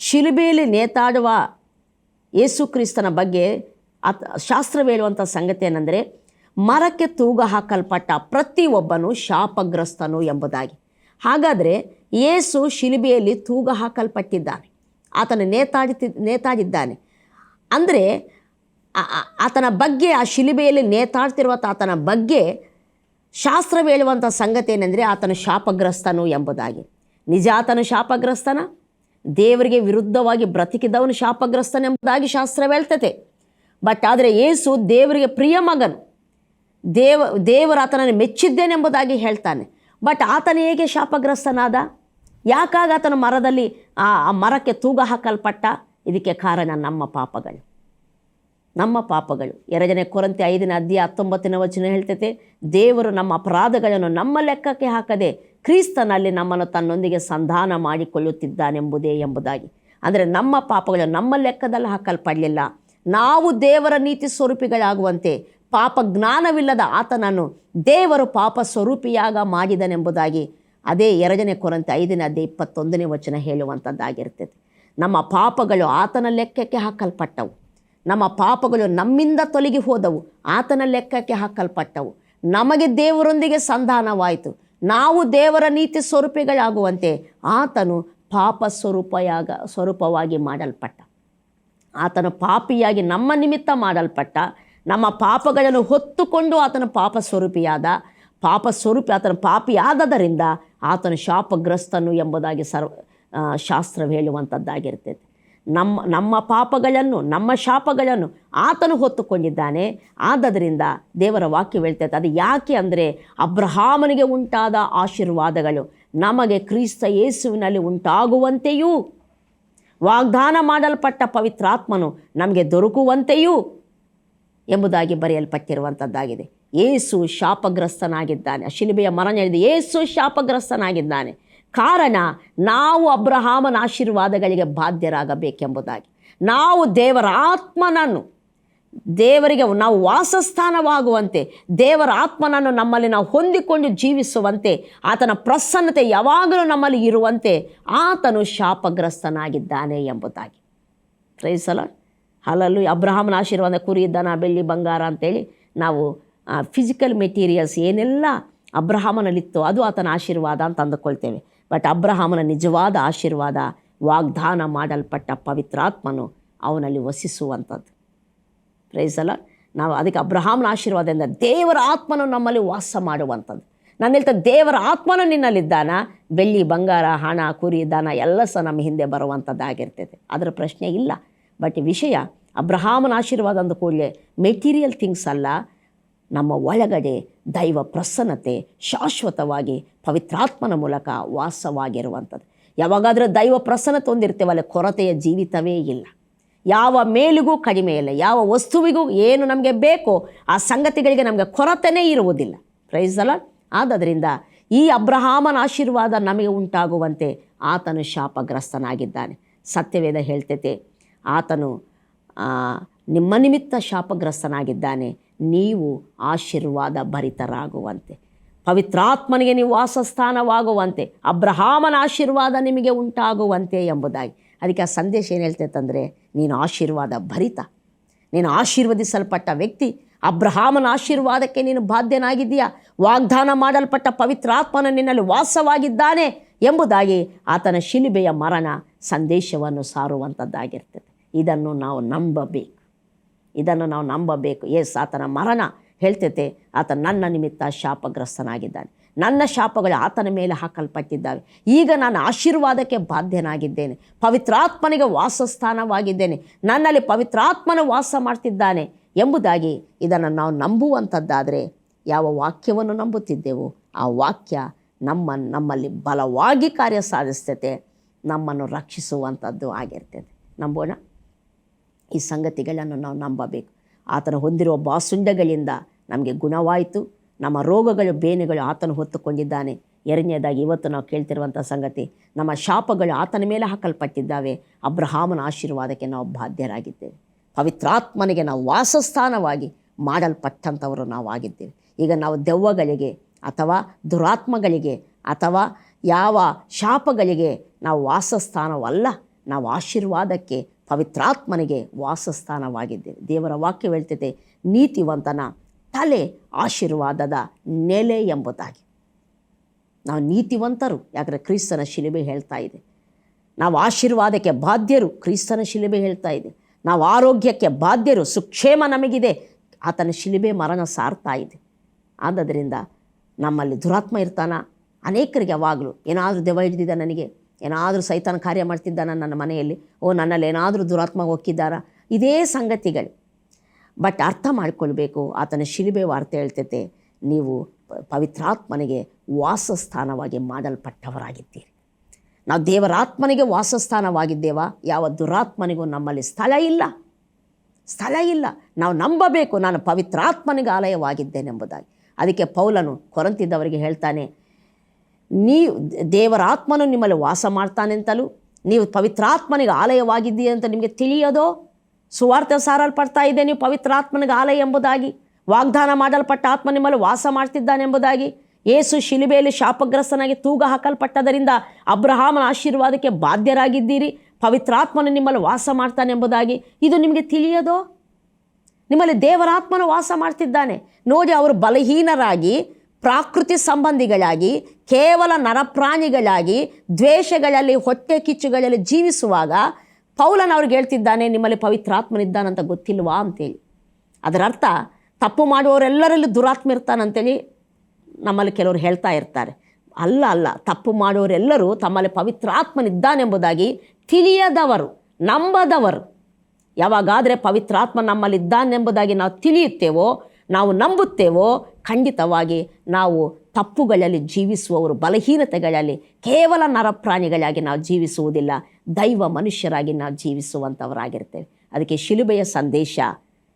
ಶಿಲುಬೆಯಲ್ಲಿ ನೇತಾಡುವ ಯೇಸು ಕ್ರಿಸ್ತನ ಬಗ್ಗೆ ಶಾಸ್ತ್ರ ಹೇಳುವಂಥ ಸಂಗತಿ ಏನೆಂದರೆ, ಮರಕ್ಕೆ ತೂಗ ಹಾಕಲ್ಪಟ್ಟ ಪ್ರತಿಯೊಬ್ಬನು ಶಾಪಗ್ರಸ್ತನು ಎಂಬುದಾಗಿ. ಹಾಗಾದರೆ ಯೇಸು ಶಿಲುಬೆಯಲ್ಲಿ ತೂಗ ಹಾಕಲ್ಪಟ್ಟಿದ್ದಾನೆ, ಆತನ ನೇತಾಡಿದ್ದಾನೆ. ಅಂದರೆ ಆತನ ಬಗ್ಗೆ, ಆ ಶಿಲುಬೆಯಲ್ಲಿ ನೇತಾಡ್ತಿರುವ ಆತನ ಬಗ್ಗೆ ಶಾಸ್ತ್ರ ಹೇಳುವಂಥ ಸಂಗತಿ ಏನೆಂದರೆ ಆತನ ಶಾಪಗ್ರಸ್ತನು ಎಂಬುದಾಗಿ. ನಿಜ ಆತನ ಶಾಪಗ್ರಸ್ತನ? ದೇವರಿಗೆ ವಿರುದ್ಧವಾಗಿ ಬ್ರತಿಕಿದವನು ಶಾಪಗ್ರಸ್ತನೆಂಬುದಾಗಿ ಶಾಸ್ತ್ರ ಹೇಳ್ತತೆ. ಬಟ್ ಆದರೆ ಯೇಸು ದೇವರಿಗೆ ಪ್ರಿಯ ಮಗನು, ದೇವರು ಆತನನ್ನು ಮೆಚ್ಚಿದ್ದೇನೆಂಬುದಾಗಿ ಹೇಳ್ತಾನೆ. ಬಟ್ ಆತನ ಹೇಗೆ ಶಾಪಗ್ರಸ್ತನಾದ? ಯಾಕಾಗ ಆತನ ಮರದಲ್ಲಿ ಆ ಮರಕ್ಕೆ ತೂಗ ಹಾಕಲ್ಪಟ್ಟ? ಇದಕ್ಕೆ ಕಾರಣ ನಮ್ಮ ಪಾಪಗಳು. 2 ಕೊರಿಂಥಿ 5ನೇ ಅಧ್ಯಾಯ 19ನೇ ವಚನ ಹೇಳ್ತೈತೆ, ದೇವರು ನಮ್ಮ ಅಪರಾಧಗಳನ್ನು ನಮ್ಮ ಲೆಕ್ಕಕ್ಕೆ ಹಾಕದೆ ಕ್ರಿಸ್ತನಲ್ಲಿ ನಮ್ಮನ್ನು ತನ್ನೊಂದಿಗೆ ಸಂಧಾನ ಮಾಡಿಕೊಳ್ಳುತ್ತಿದ್ದಾನೆಂಬುದೇ ಎಂಬುದಾಗಿ. ಅಂದರೆ ನಮ್ಮ ಪಾಪಗಳು ನಮ್ಮ ಲೆಕ್ಕದಲ್ಲಿ ಹಾಕಲ್ಪಡಲಿಲ್ಲ. ನಾವು ದೇವರ ನೀತಿ ಸ್ವರೂಪಿಗಳಾಗುವಂತೆ ಪಾಪ ಜ್ಞಾನವಿಲ್ಲದ ಆತನನ್ನು ದೇವರು ಪಾಪ ಸ್ವರೂಪಿಯಾಗ ಮಾಡಿದನೆಂಬುದಾಗಿ ಅದೇ 2 ಕೊರಿಂಥಿ 5ನೇ ಅಧ್ಯಾಯ 21ನೇ ವಚನ ಹೇಳುವಂಥದ್ದಾಗಿರ್ತದೆ. ನಮ್ಮ ಪಾಪಗಳು ಆತನ ಲೆಕ್ಕಕ್ಕೆ ಹಾಕಲ್ಪಟ್ಟವು. ನಮ್ಮ ಪಾಪಗಳು ನಮ್ಮಿಂದ ತೊಲಗಿ ಹೋದವು, ಆತನ ಲೆಕ್ಕಕ್ಕೆ ಹಾಕಲ್ಪಟ್ಟವು. ನಮಗೆ ದೇವರೊಂದಿಗೆ ಸಂಧಾನವಾಯಿತು. ನಾವು ದೇವರ ನೀತಿ ಸ್ವರೂಪಿಗಳಾಗುವಂತೆ ಆತನು ಪಾಪ ಸ್ವರೂಪವಾಗಿ ಮಾಡಲ್ಪಟ್ಟ. ಆತನು ಪಾಪಿಯಾಗಿ ನಮ್ಮ ನಿಮಿತ್ತ ಮಾಡಲ್ಪಟ್ಟ. ನಮ್ಮ ಪಾಪಗಳನ್ನು ಹೊತ್ತುಕೊಂಡು ಆತನ ಆತನ ಪಾಪಿಯಾದದರಿಂದ ಆತನು ಶಾಪಗ್ರಸ್ತನು ಎಂಬುದಾಗಿ ಶಾಸ್ತ್ರ ಹೇಳುವಂಥದ್ದಾಗಿರ್ತದೆ. ನಮ್ಮ ಪಾಪಗಳನ್ನು, ನಮ್ಮ ಶಾಪಗಳನ್ನು ಆತನು ಹೊತ್ತುಕೊಂಡಿದ್ದಾನೆ. ಆದ್ದರಿಂದ ದೇವರ ವಾಕ್ಯ ಹೇಳ್ತೈತೆ. ಅದು ಯಾಕೆ ಅಂದರೆ ಅಬ್ರಹಾಮನಿಗೆ ಉಂಟಾದ ಆಶೀರ್ವಾದಗಳು ನಮಗೆ ಕ್ರಿಸ್ತ ಯೇಸುವಿನಲ್ಲಿ ಉಂಟಾಗುವಂತೆಯೂ ವಾಗ್ದಾನ ಮಾಡಲ್ಪಟ್ಟ ಪವಿತ್ರಾತ್ಮನು ನಮಗೆ ದೊರಕುವಂತೆಯೂ ಎಂಬುದಾಗಿ ಬರೆಯಲ್ಪಟ್ಟಿರುವಂಥದ್ದಾಗಿದೆ. ಯೇಸು ಶಾಪಗ್ರಸ್ತನಾಗಿದ್ದಾನೆ. ಶಿಲುಬೆಯ ಮರಣ ಹೇಳಿದೆ, ಯೇಸು ಶಾಪಗ್ರಸ್ತನಾಗಿದ್ದಾನೆ. ಕಾರಣ ನಾವು ಅಬ್ರಹಾಮನ ಆಶೀರ್ವಾದಗಳಿಗೆ ಬಾಧ್ಯರಾಗಬೇಕೆಂಬುದಾಗಿ. ನಾವು ದೇವರ ಆತ್ಮನನ್ನು, ದೇವರಿಗೆ ನಾವು ವಾಸಸ್ಥಾನವಾಗುವಂತೆ, ದೇವರ ಆತ್ಮನನ್ನು ನಮ್ಮಲ್ಲಿ ನಾವು ಹೊಂದಿಕೊಂಡು ಜೀವಿಸುವಂತೆ, ಆತನ ಪ್ರಸನ್ನತೆ ಯಾವಾಗಲೂ ನಮ್ಮಲ್ಲಿ ಇರುವಂತೆ ಆತನು ಶಾಪಗ್ರಸ್ತನಾಗಿದ್ದಾನೆ ಎಂಬುದಾಗಿ. Praise the lord. ಹಲ್ಲೆಲೂಯಾ. ಅಬ್ರಹಾಮನ ಆಶೀರ್ವಾದ ಕುರಿ, ದನ, ಬೆಳ್ಳಿ, ಬಂಗಾರ ಅಂತೇಳಿ ನಾವು ಫಿಸಿಕಲ್ ಮೆಟೀರಿಯಲ್ಸ್ ಏನೆಲ್ಲ ಅಬ್ರಹಾಮನಲ್ಲಿತ್ತೋ ಅದು ಆತನ ಆಶೀರ್ವಾದ ಅಂತ ಅಂದುಕೊಳ್ತೇವೆ. ಬಟ್ ಅಬ್ರಹಾಮನ ನಿಜವಾದ ಆಶೀರ್ವಾದ ವಾಗ್ದಾನ ಮಾಡಲ್ಪಟ್ಟ ಪವಿತ್ರಾತ್ಮನು ಅವನಲ್ಲಿ ವಸಿಸುವಂಥದ್ದು. Price the lord. ನಾವು ಅದಕ್ಕೆ ಅಬ್ರಹಾಮನ ಆಶೀರ್ವಾದದಿಂದ ದೇವರ ಆತ್ಮನು ನಮ್ಮಲ್ಲಿ ವಾಸ ಮಾಡುವಂಥದ್ದು. ನಾನು ಹೇಳ್ತಾ ದೇವರ ಆತ್ಮನು ನಿನ್ನಲ್ಲಿದ್ದಾನ, ಬೆಳ್ಳಿ, ಬಂಗಾರ, ಹಣ, ಕುರಿ, ದನ ಎಲ್ಲ ಸಹ ನಮ್ಮ ಹಿಂದೆ ಬರುವಂಥದ್ದಾಗಿರ್ತದೆ. ಅದರ ಪ್ರಶ್ನೆ ಇಲ್ಲ. ಬಟ್ ವಿಷಯ ಅಬ್ರಹಾಮನ ಆಶೀರ್ವಾದ ಅಂದ ಕೂಡಲೇ ಮೆಟೀರಿಯಲ್ ಥಿಂಗ್ಸ್ ಅಲ್ಲ, ನಮ್ಮ ಒಳಗಡೆ ದೈವ ಪ್ರಸನ್ನತೆ ಶಾಶ್ವತವಾಗಿ ಪವಿತ್ರಾತ್ಮನ ಮೂಲಕ ವಾಸವಾಗಿರುವಂಥದ್ದು. ಯಾವಾಗಾದರೂ ದೈವ ಪ್ರಸನ್ನತೆ ಹೊಂದಿರ್ತೇವಲ್ಲ, ಕೊರತೆಯ ಜೀವಿತವೇ ಇಲ್ಲ. ಯಾವ ಮೇಲಿಗೂ ಕಡಿಮೆ ಇಲ್ಲ, ಯಾವ ವಸ್ತುವಿಗೂ ಏನು ನಮಗೆ ಬೇಕೋ ಆ ಸಂಗತಿಗಳಿಗೆ ನಮಗೆ ಕೊರತೆಯೇ ಇರುವುದಿಲ್ಲ. Praise the lord. ಆದ್ದರಿಂದ ಈ ಅಬ್ರಹಾಮನ ಆಶೀರ್ವಾದ ನಮಗೆ ಉಂಟಾಗುವಂತೆ ಆತನು ಶಾಪಗ್ರಸ್ತನಾಗಿದ್ದಾನೆ. ಸತ್ಯವೇದ ಹೇಳ್ತೈತೆ, ಆತನು ನಿಮ್ಮ ನಿಮಿತ್ತ ಶಾಪಗ್ರಸ್ತನಾಗಿದ್ದಾನೆ, ನೀವು ಆಶೀರ್ವಾದ ಭರಿತರಾಗುವಂತೆ, ಪವಿತ್ರಾತ್ಮನಿಗೆ ನೀವು ವಾಸಸ್ಥಾನವಾಗುವಂತೆ, ಅಬ್ರಹಾಮನ ಆಶೀರ್ವಾದ ನಿಮಗೆ ಉಂಟಾಗುವಂತೆ ಎಂಬುದಾಗಿ. ಅದಕ್ಕೆ ಆ ಸಂದೇಶ ಏನು ಹೇಳ್ತೈತೆ ಅಂದರೆ, ನೀನು ಆಶೀರ್ವಾದ ಭರಿತ, ನೀನು ಆಶೀರ್ವದಿಸಲ್ಪಟ್ಟ ವ್ಯಕ್ತಿ, ಅಬ್ರಹಾಮನ ಆಶೀರ್ವಾದಕ್ಕೆ ನೀನು ಬಾಧ್ಯನಾಗಿದ್ದೀಯಾ, ವಾಗ್ದಾನ ಮಾಡಲ್ಪಟ್ಟ ಪವಿತ್ರಾತ್ಮನ ನಿನ್ನಲ್ಲಿ ವಾಸವಾಗಿದ್ದಾನೆ ಎಂಬುದಾಗಿ ಆತನ ಶಿಲುಬೆಯ ಮರಣ ಸಂದೇಶವನ್ನು ಸಾರುವಂಥದ್ದಾಗಿರ್ತದೆ. ಇದನ್ನು ನಾವು ನಂಬಬೇಕು. ಎಸ್, ಆತನ ಮರಣ ಹೇಳ್ತೈತೆ, ಆತ ನನ್ನ ನಿಮಿತ್ತ ಶಾಪಗ್ರಸ್ತನಾಗಿದ್ದಾನೆ, ನನ್ನ ಶಾಪಗಳು ಆತನ ಮೇಲೆ ಹಾಕಲ್ಪಟ್ಟಿದ್ದಾವೆ, ಈಗ ನಾನು ಆಶೀರ್ವಾದಕ್ಕೆ ಬಾಧ್ಯನಾಗಿದ್ದೇನೆ, ಪವಿತ್ರಾತ್ಮನಿಗೆ ವಾಸಸ್ಥಾನವಾಗಿದ್ದೇನೆ, ನನ್ನಲ್ಲಿ ಪವಿತ್ರಾತ್ಮನ ವಾಸ ಮಾಡ್ತಿದ್ದಾನೆ ಎಂಬುದಾಗಿ ಇದನ್ನು ನಾವು ನಂಬುವಂಥದ್ದಾದರೆ, ಯಾವ ವಾಕ್ಯವನ್ನು ನಂಬುತ್ತಿದ್ದೆವೋ ಆ ವಾಕ್ಯ ನಮ್ಮಲ್ಲಿ ಬಲವಾಗಿ ಕಾರ್ಯ ಸಾಧಿಸ್ತೈತೆ, ನಮ್ಮನ್ನು ರಕ್ಷಿಸುವಂಥದ್ದು ಆಗಿರ್ತದೆ. ನಂಬೋಣ. ಈ ಸಂಗತಿಗಳನ್ನು ನಾವು ನಂಬಬೇಕು. ಆತನು ಹೊಂದಿರುವ ಬಾಸುಂಡಗಳಿಂದ ನಮಗೆ ಗುಣವಾಯಿತು, ನಮ್ಮ ರೋಗಗಳು, ಬೇನೆಗಳು ಆತನು ಹೊತ್ತುಕೊಂಡಿದ್ದಾನೆ. ಎರಡನೇದಾಗಿ ಇವತ್ತು ನಾವು ಕೇಳ್ತಿರುವಂಥ ಸಂಗತಿ, ನಮ್ಮ ಶಾಪಗಳು ಆತನ ಮೇಲೆ ಹಾಕಲ್ಪಟ್ಟಿದ್ದಾವೆ, ಅಬ್ರಹಾಮನ ಆಶೀರ್ವಾದಕ್ಕೆ ನಾವು ಬಾಧ್ಯರಾಗಿದ್ದೇವೆ, ಪವಿತ್ರಾತ್ಮನಿಗೆ ನಾವು ವಾಸಸ್ಥಾನವಾಗಿ ಮಾಡಲ್ಪಟ್ಟಂಥವರು ನಾವು ಆಗಿದ್ದೇವೆ. ಈಗ ನಾವು ದೆವ್ವಗಳಿಗೆ ಅಥವಾ ದುರಾತ್ಮಗಳಿಗೆ ಅಥವಾ ಯಾವ ಶಾಪಗಳಿಗೆ ನಾವು ವಾಸಸ್ಥಾನವಲ್ಲ, ನಾವು ಆಶೀರ್ವಾದಕ್ಕೆ, ಪವಿತ್ರಾತ್ಮನಿಗೆ ವಾಸಸ್ಥಾನವಾಗಿದ್ದೇವೆ. ದೇವರ ವಾಕ್ಯ ಹೇಳ್ತೈತೆ, ನೀತಿವಂತನ ತಲೆ ಆಶೀರ್ವಾದದ ನೆಲೆ ಎಂಬುದಾಗಿ. ನಾವು ನೀತಿವಂತರು, ಯಾಕಂದರೆ ಕ್ರಿಸ್ತನ ಶಿಲುಬೆ ಹೇಳ್ತಾ ಇದೆ. ನಾವು ಆಶೀರ್ವಾದಕ್ಕೆ ಬಾಧ್ಯರು, ಕ್ರಿಸ್ತನ ಶಿಲುಬೆ ಹೇಳ್ತಾ ಇದೆ. ನಾವು ಆರೋಗ್ಯಕ್ಕೆ ಬಾಧ್ಯರು, ಸುಕ್ಷೇಮ ನಮಗಿದೆ, ಆತನ ಶಿಲುಬೆ ಮರಣ ಸಾರ್ತಾ ಇದೆ. ಆದ್ದರಿಂದ ನಮ್ಮಲ್ಲಿ ದುರಾತ್ಮ ಇರ್ತಾನ. ಅನೇಕರಿಗೆ ಯಾವಾಗಲೂ ಏನಾದರೂ ದೆವ್ವ ಹಿಡಿದಿದ್ದ, ನನಗೆ ಏನಾದರೂ ಸೈತಾನ ಕಾರ್ಯ ಮಾಡ್ತಿದ್ದಾನ ನನ್ನ ಮನೆಯಲ್ಲಿ, ನನ್ನಲ್ಲಿ ಏನಾದರೂ ದುರಾತ್ಮ ಹೋಗಿದ್ದಾರಾ, ಇದೇ ಸಂಗತಿಗಳು. ಬಟ್ ಅರ್ಥ ಮಾಡಿಕೊಳ್ಬೇಕು, ಆತನ ಶಿಲುಬೆ ವಾರ್ತೆ ಹೇಳ್ತೈತೆ, ನೀವು ಪವಿತ್ರಾತ್ಮನಿಗೆ ವಾಸಸ್ಥಾನವಾಗಿ ಮಾಡಲ್ಪಟ್ಟವರಾಗಿದ್ದೀರಿ. ನಾವು ದೇವರಾತ್ಮನಿಗೆ ವಾಸಸ್ಥಾನವಾಗಿದ್ದೇವಾ? ಯಾವ ದುರಾತ್ಮನಿಗೂ ನಮ್ಮಲ್ಲಿ ಸ್ಥಳ ಇಲ್ಲ. ನಾವು ನಂಬಬೇಕು, ನಾನು ಪವಿತ್ರಾತ್ಮನಿಗೆ ಆಲಯವಾಗಿದ್ದೇನೆಂಬುದಾಗಿ. ಅದಕ್ಕೆ ಪೌಲನು ಕೊರಂತಿದ್ದವರಿಗೆ ಹೇಳ್ತಾನೆ, ನೀವು ದೇವರಾತ್ಮನು ನಿಮ್ಮಲ್ಲಿ ವಾಸ ಮಾಡ್ತಾನೆ ಅಂತಲೂ, ನೀವು ಪವಿತ್ರಾತ್ಮನಿಗೆ ಆಲಯವಾಗಿದ್ದೀರಿ ಅಂತ ನಿಮಗೆ ತಿಳಿಯೋದೋ? ಸುವಾರ್ತೆ ಸಾರಲ್ಪಡ್ತಾ ಇದೆ, ನೀವು ಪವಿತ್ರಾತ್ಮನಿಗೆ ಆಲಯ ಎಂಬುದಾಗಿ, ವಾಗ್ದಾನ ಮಾಡಲ್ಪಟ್ಟ ಆತ್ಮ ನಿಮ್ಮಲ್ಲಿ ವಾಸ ಮಾಡ್ತಿದ್ದಾನೆಂಬುದಾಗಿ. ಯೇಸು ಶಿಲುಬೆಯಲ್ಲಿ ಶಾಪಗ್ರಸ್ತನಾಗಿ ತೂಗ ಹಾಕಲ್ಪಟ್ಟದರಿಂದ ಅಬ್ರಹಾಮನ ಆಶೀರ್ವಾದಕ್ಕೆ ಬಾಧ್ಯರಾಗಿದ್ದೀರಿ, ಪವಿತ್ರಾತ್ಮನು ನಿಮ್ಮಲ್ಲಿ ವಾಸ ಮಾಡ್ತಾನೆಂಬುದಾಗಿ. ಇದು ನಿಮಗೆ ತಿಳಿಯೋದೋ? ನಿಮ್ಮಲ್ಲಿ ದೇವರಾತ್ಮನು ವಾಸ ಮಾಡ್ತಿದ್ದಾನೆ. ನೋಡಿ, ಅವರು ಬಲಹೀನರಾಗಿ, ಪ್ರಾಕೃತಿ ಸಂಬಂಧಿಗಳಾಗಿ, ಕೇವಲ ನರಪ್ರಾಣಿಗಳಾಗಿ, ದ್ವೇಷಗಳಲ್ಲಿ, ಹೊಟ್ಟೆ ಕಿಚ್ಚುಗಳಲ್ಲಿ ಜೀವಿಸುವಾಗ ಪೌಲನ ಅವ್ರಿಗೆ ಹೇಳ್ತಿದ್ದಾನೆ, ನಿಮ್ಮಲ್ಲಿ ಪವಿತ್ರಾತ್ಮನಿದ್ದಾನಂತ ಗೊತ್ತಿಲ್ವಾ ಅಂತೇಳಿ. ಅದರ ಅರ್ಥ, ತಪ್ಪು ಮಾಡುವವರೆಲ್ಲರಲ್ಲೂ ದುರಾತ್ಮ ಇರ್ತಾನಂತೇಳಿ ನಮ್ಮಲ್ಲಿ ಕೆಲವರು ಹೇಳ್ತಾ ಇರ್ತಾರೆ. ಅಲ್ಲ, ತಪ್ಪು ಮಾಡುವವರೆಲ್ಲರೂ ತಮ್ಮಲ್ಲಿ ಪವಿತ್ರಾತ್ಮನಿದ್ದಾನೆಂಬುದಾಗಿ ತಿಳಿಯದವರು, ನಂಬದವರು. ಯಾವಾಗಾದರೆ ಪವಿತ್ರಾತ್ಮ ನಮ್ಮಲ್ಲಿದ್ದಾನೆಂಬುದಾಗಿ ನಾವು ತಿಳಿಯುತ್ತೇವೋ, ನಾವು ನಂಬುತ್ತೇವೋ ಖಂಡಿತವಾಗಿ ನಾವು ತಪ್ಪುಗಳಲ್ಲಿ ಜೀವಿಸುವವರು, ಬಲಹೀನತೆಗಳಲ್ಲಿ ಕೇವಲ ನರಪ್ರಾಣಿಗಳಾಗಿ ನಾವು ಜೀವಿಸುವುದಿಲ್ಲ, ದೈವ ಮನುಷ್ಯರಾಗಿ ನಾವು ಜೀವಿಸುವಂಥವರಾಗಿರ್ತೇವೆ. ಅದಕ್ಕೆ ಶಿಲುಬೆಯ ಸಂದೇಶ,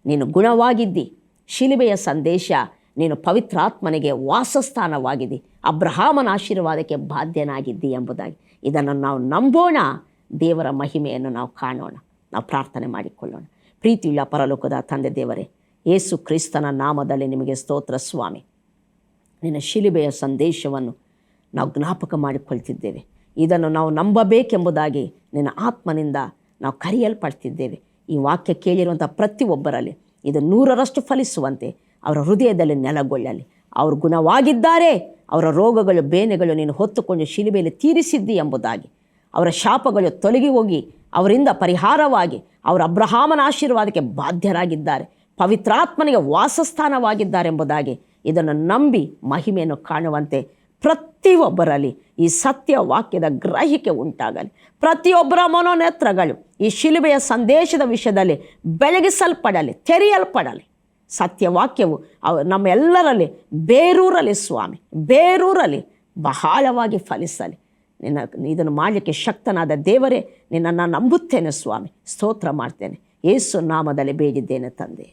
ನೀನು ಗುಣವಾಗಿದ್ದಿ. ಶಿಲುಬೆಯ ಸಂದೇಶ, ನೀನು ಪವಿತ್ರಾತ್ಮನಿಗೆ ವಾಸಸ್ಥಾನವಾಗಿದ್ದಿ, ಅಬ್ರಹಾಮನ ಆಶೀರ್ವಾದಕ್ಕೆ ಬಾಧ್ಯನಾಗಿದ್ದಿ ಎಂಬುದಾಗಿ. ಇದನ್ನು ನಾವು ನಂಬೋಣ, ದೇವರ ಮಹಿಮೆಯನ್ನು ನಾವು ಕಾಣೋಣ. ನಾವು ಪ್ರಾರ್ಥನೆ ಮಾಡಿಕೊಳ್ಳೋಣ. ಪ್ರೀತಿಯುಳ್ಳ ಪರಲೋಕದ ತಂದೆ ದೇವರೇ, ಯೇಸು ಕ್ರಿಸ್ತನ ನಾಮದಲ್ಲಿ ನಿಮಗೆ ಸ್ತೋತ್ರ ಸ್ವಾಮಿ. ನಿನ್ನ ಶಿಲುಬೆಯ ಸಂದೇಶವನ್ನು ನಾವು ಜ್ಞಾಪಕ ಮಾಡಿಕೊಳ್ತಿದ್ದೇವೆ. ಇದನ್ನು ನಾವು ನಂಬಬೇಕೆಂಬುದಾಗಿ ನಿನ್ನ ಆತ್ಮನಿಂದ ನಾವು ಕರೆಯಲ್ಪಡ್ತಿದ್ದೇವೆ. ಈ ವಾಕ್ಯ ಕೇಳಿರುವಂಥ ಪ್ರತಿಯೊಬ್ಬರಲ್ಲಿ ಇದು 100ರಷ್ಟು ಫಲಿಸುವಂತೆ ಅವರ ಹೃದಯದಲ್ಲಿ ನೆಲೆಗೊಳ್ಳಲಿ. ಅವರು ಗುಣವಾಗಿದ್ದಾರೆ, ಅವರ ರೋಗಗಳು ಬೇನೆಗಳು ನೀನು ಹೊತ್ತುಕೊಂಡು ಶಿಲುಬೆಯಲ್ಲಿ ತೀರಿಸಿದ್ದಿ ಎಂಬುದಾಗಿ, ಅವರ ಶಾಪಗಳು ತೊಲಗಿ ಹೋಗಿ ಅವರಿಂದ ಪರಿಹಾರವಾಗಿ ಅವರು ಅಬ್ರಹಾಮನ ಆಶೀರ್ವಾದಕ್ಕೆ ಬಾಧ್ಯರಾಗಿದ್ದಾರೆ, ಪವಿತ್ರಾತ್ಮನಿಗೆ ವಾಸಸ್ಥಾನವಾಗಿದ್ದಾರೆ ಎಂಬುದಾಗಿ ಇದನ್ನು ನಂಬಿ ಮಹಿಮೆಯನ್ನು ಕಾಣುವಂತೆ ಪ್ರತಿಯೊಬ್ಬರಲ್ಲಿ ಈ ಸತ್ಯ ವಾಕ್ಯದ ಗ್ರಹಿಕೆ ಉಂಟಾಗಲಿ. ಪ್ರತಿಯೊಬ್ಬರ ಮನೋನೇತ್ರಗಳು ಈ ಶಿಲುಬೆಯ ಸಂದೇಶದ ವಿಷಯದಲ್ಲಿ ಬೆಳಗಿಸಲ್ಪಡಲಿ, ತೆರೆಯಲ್ಪಡಲಿ. ಸತ್ಯವಾಕ್ಯವು ನಮ್ಮೆಲ್ಲರಲ್ಲಿ ಬೇರೂರಲಿ ಸ್ವಾಮಿ, ಬೇರೂರಲಿ ಬಹಳವಾಗಿ ಫಲಿಸಲಿ. ಇದನ್ನು ಮಾಡಲಿಕ್ಕೆ ಶಕ್ತನಾದ ದೇವರೇ, ನಿನ್ನನ್ನು ನಂಬುತ್ತೇನೆ ಸ್ವಾಮಿ. ಸ್ತೋತ್ರ ಮಾಡ್ತೇನೆ. ಯೇಸು ನಾಮದಲ್ಲಿ ಬೇಡಿದ್ದೇನೆ ತಂದೆ.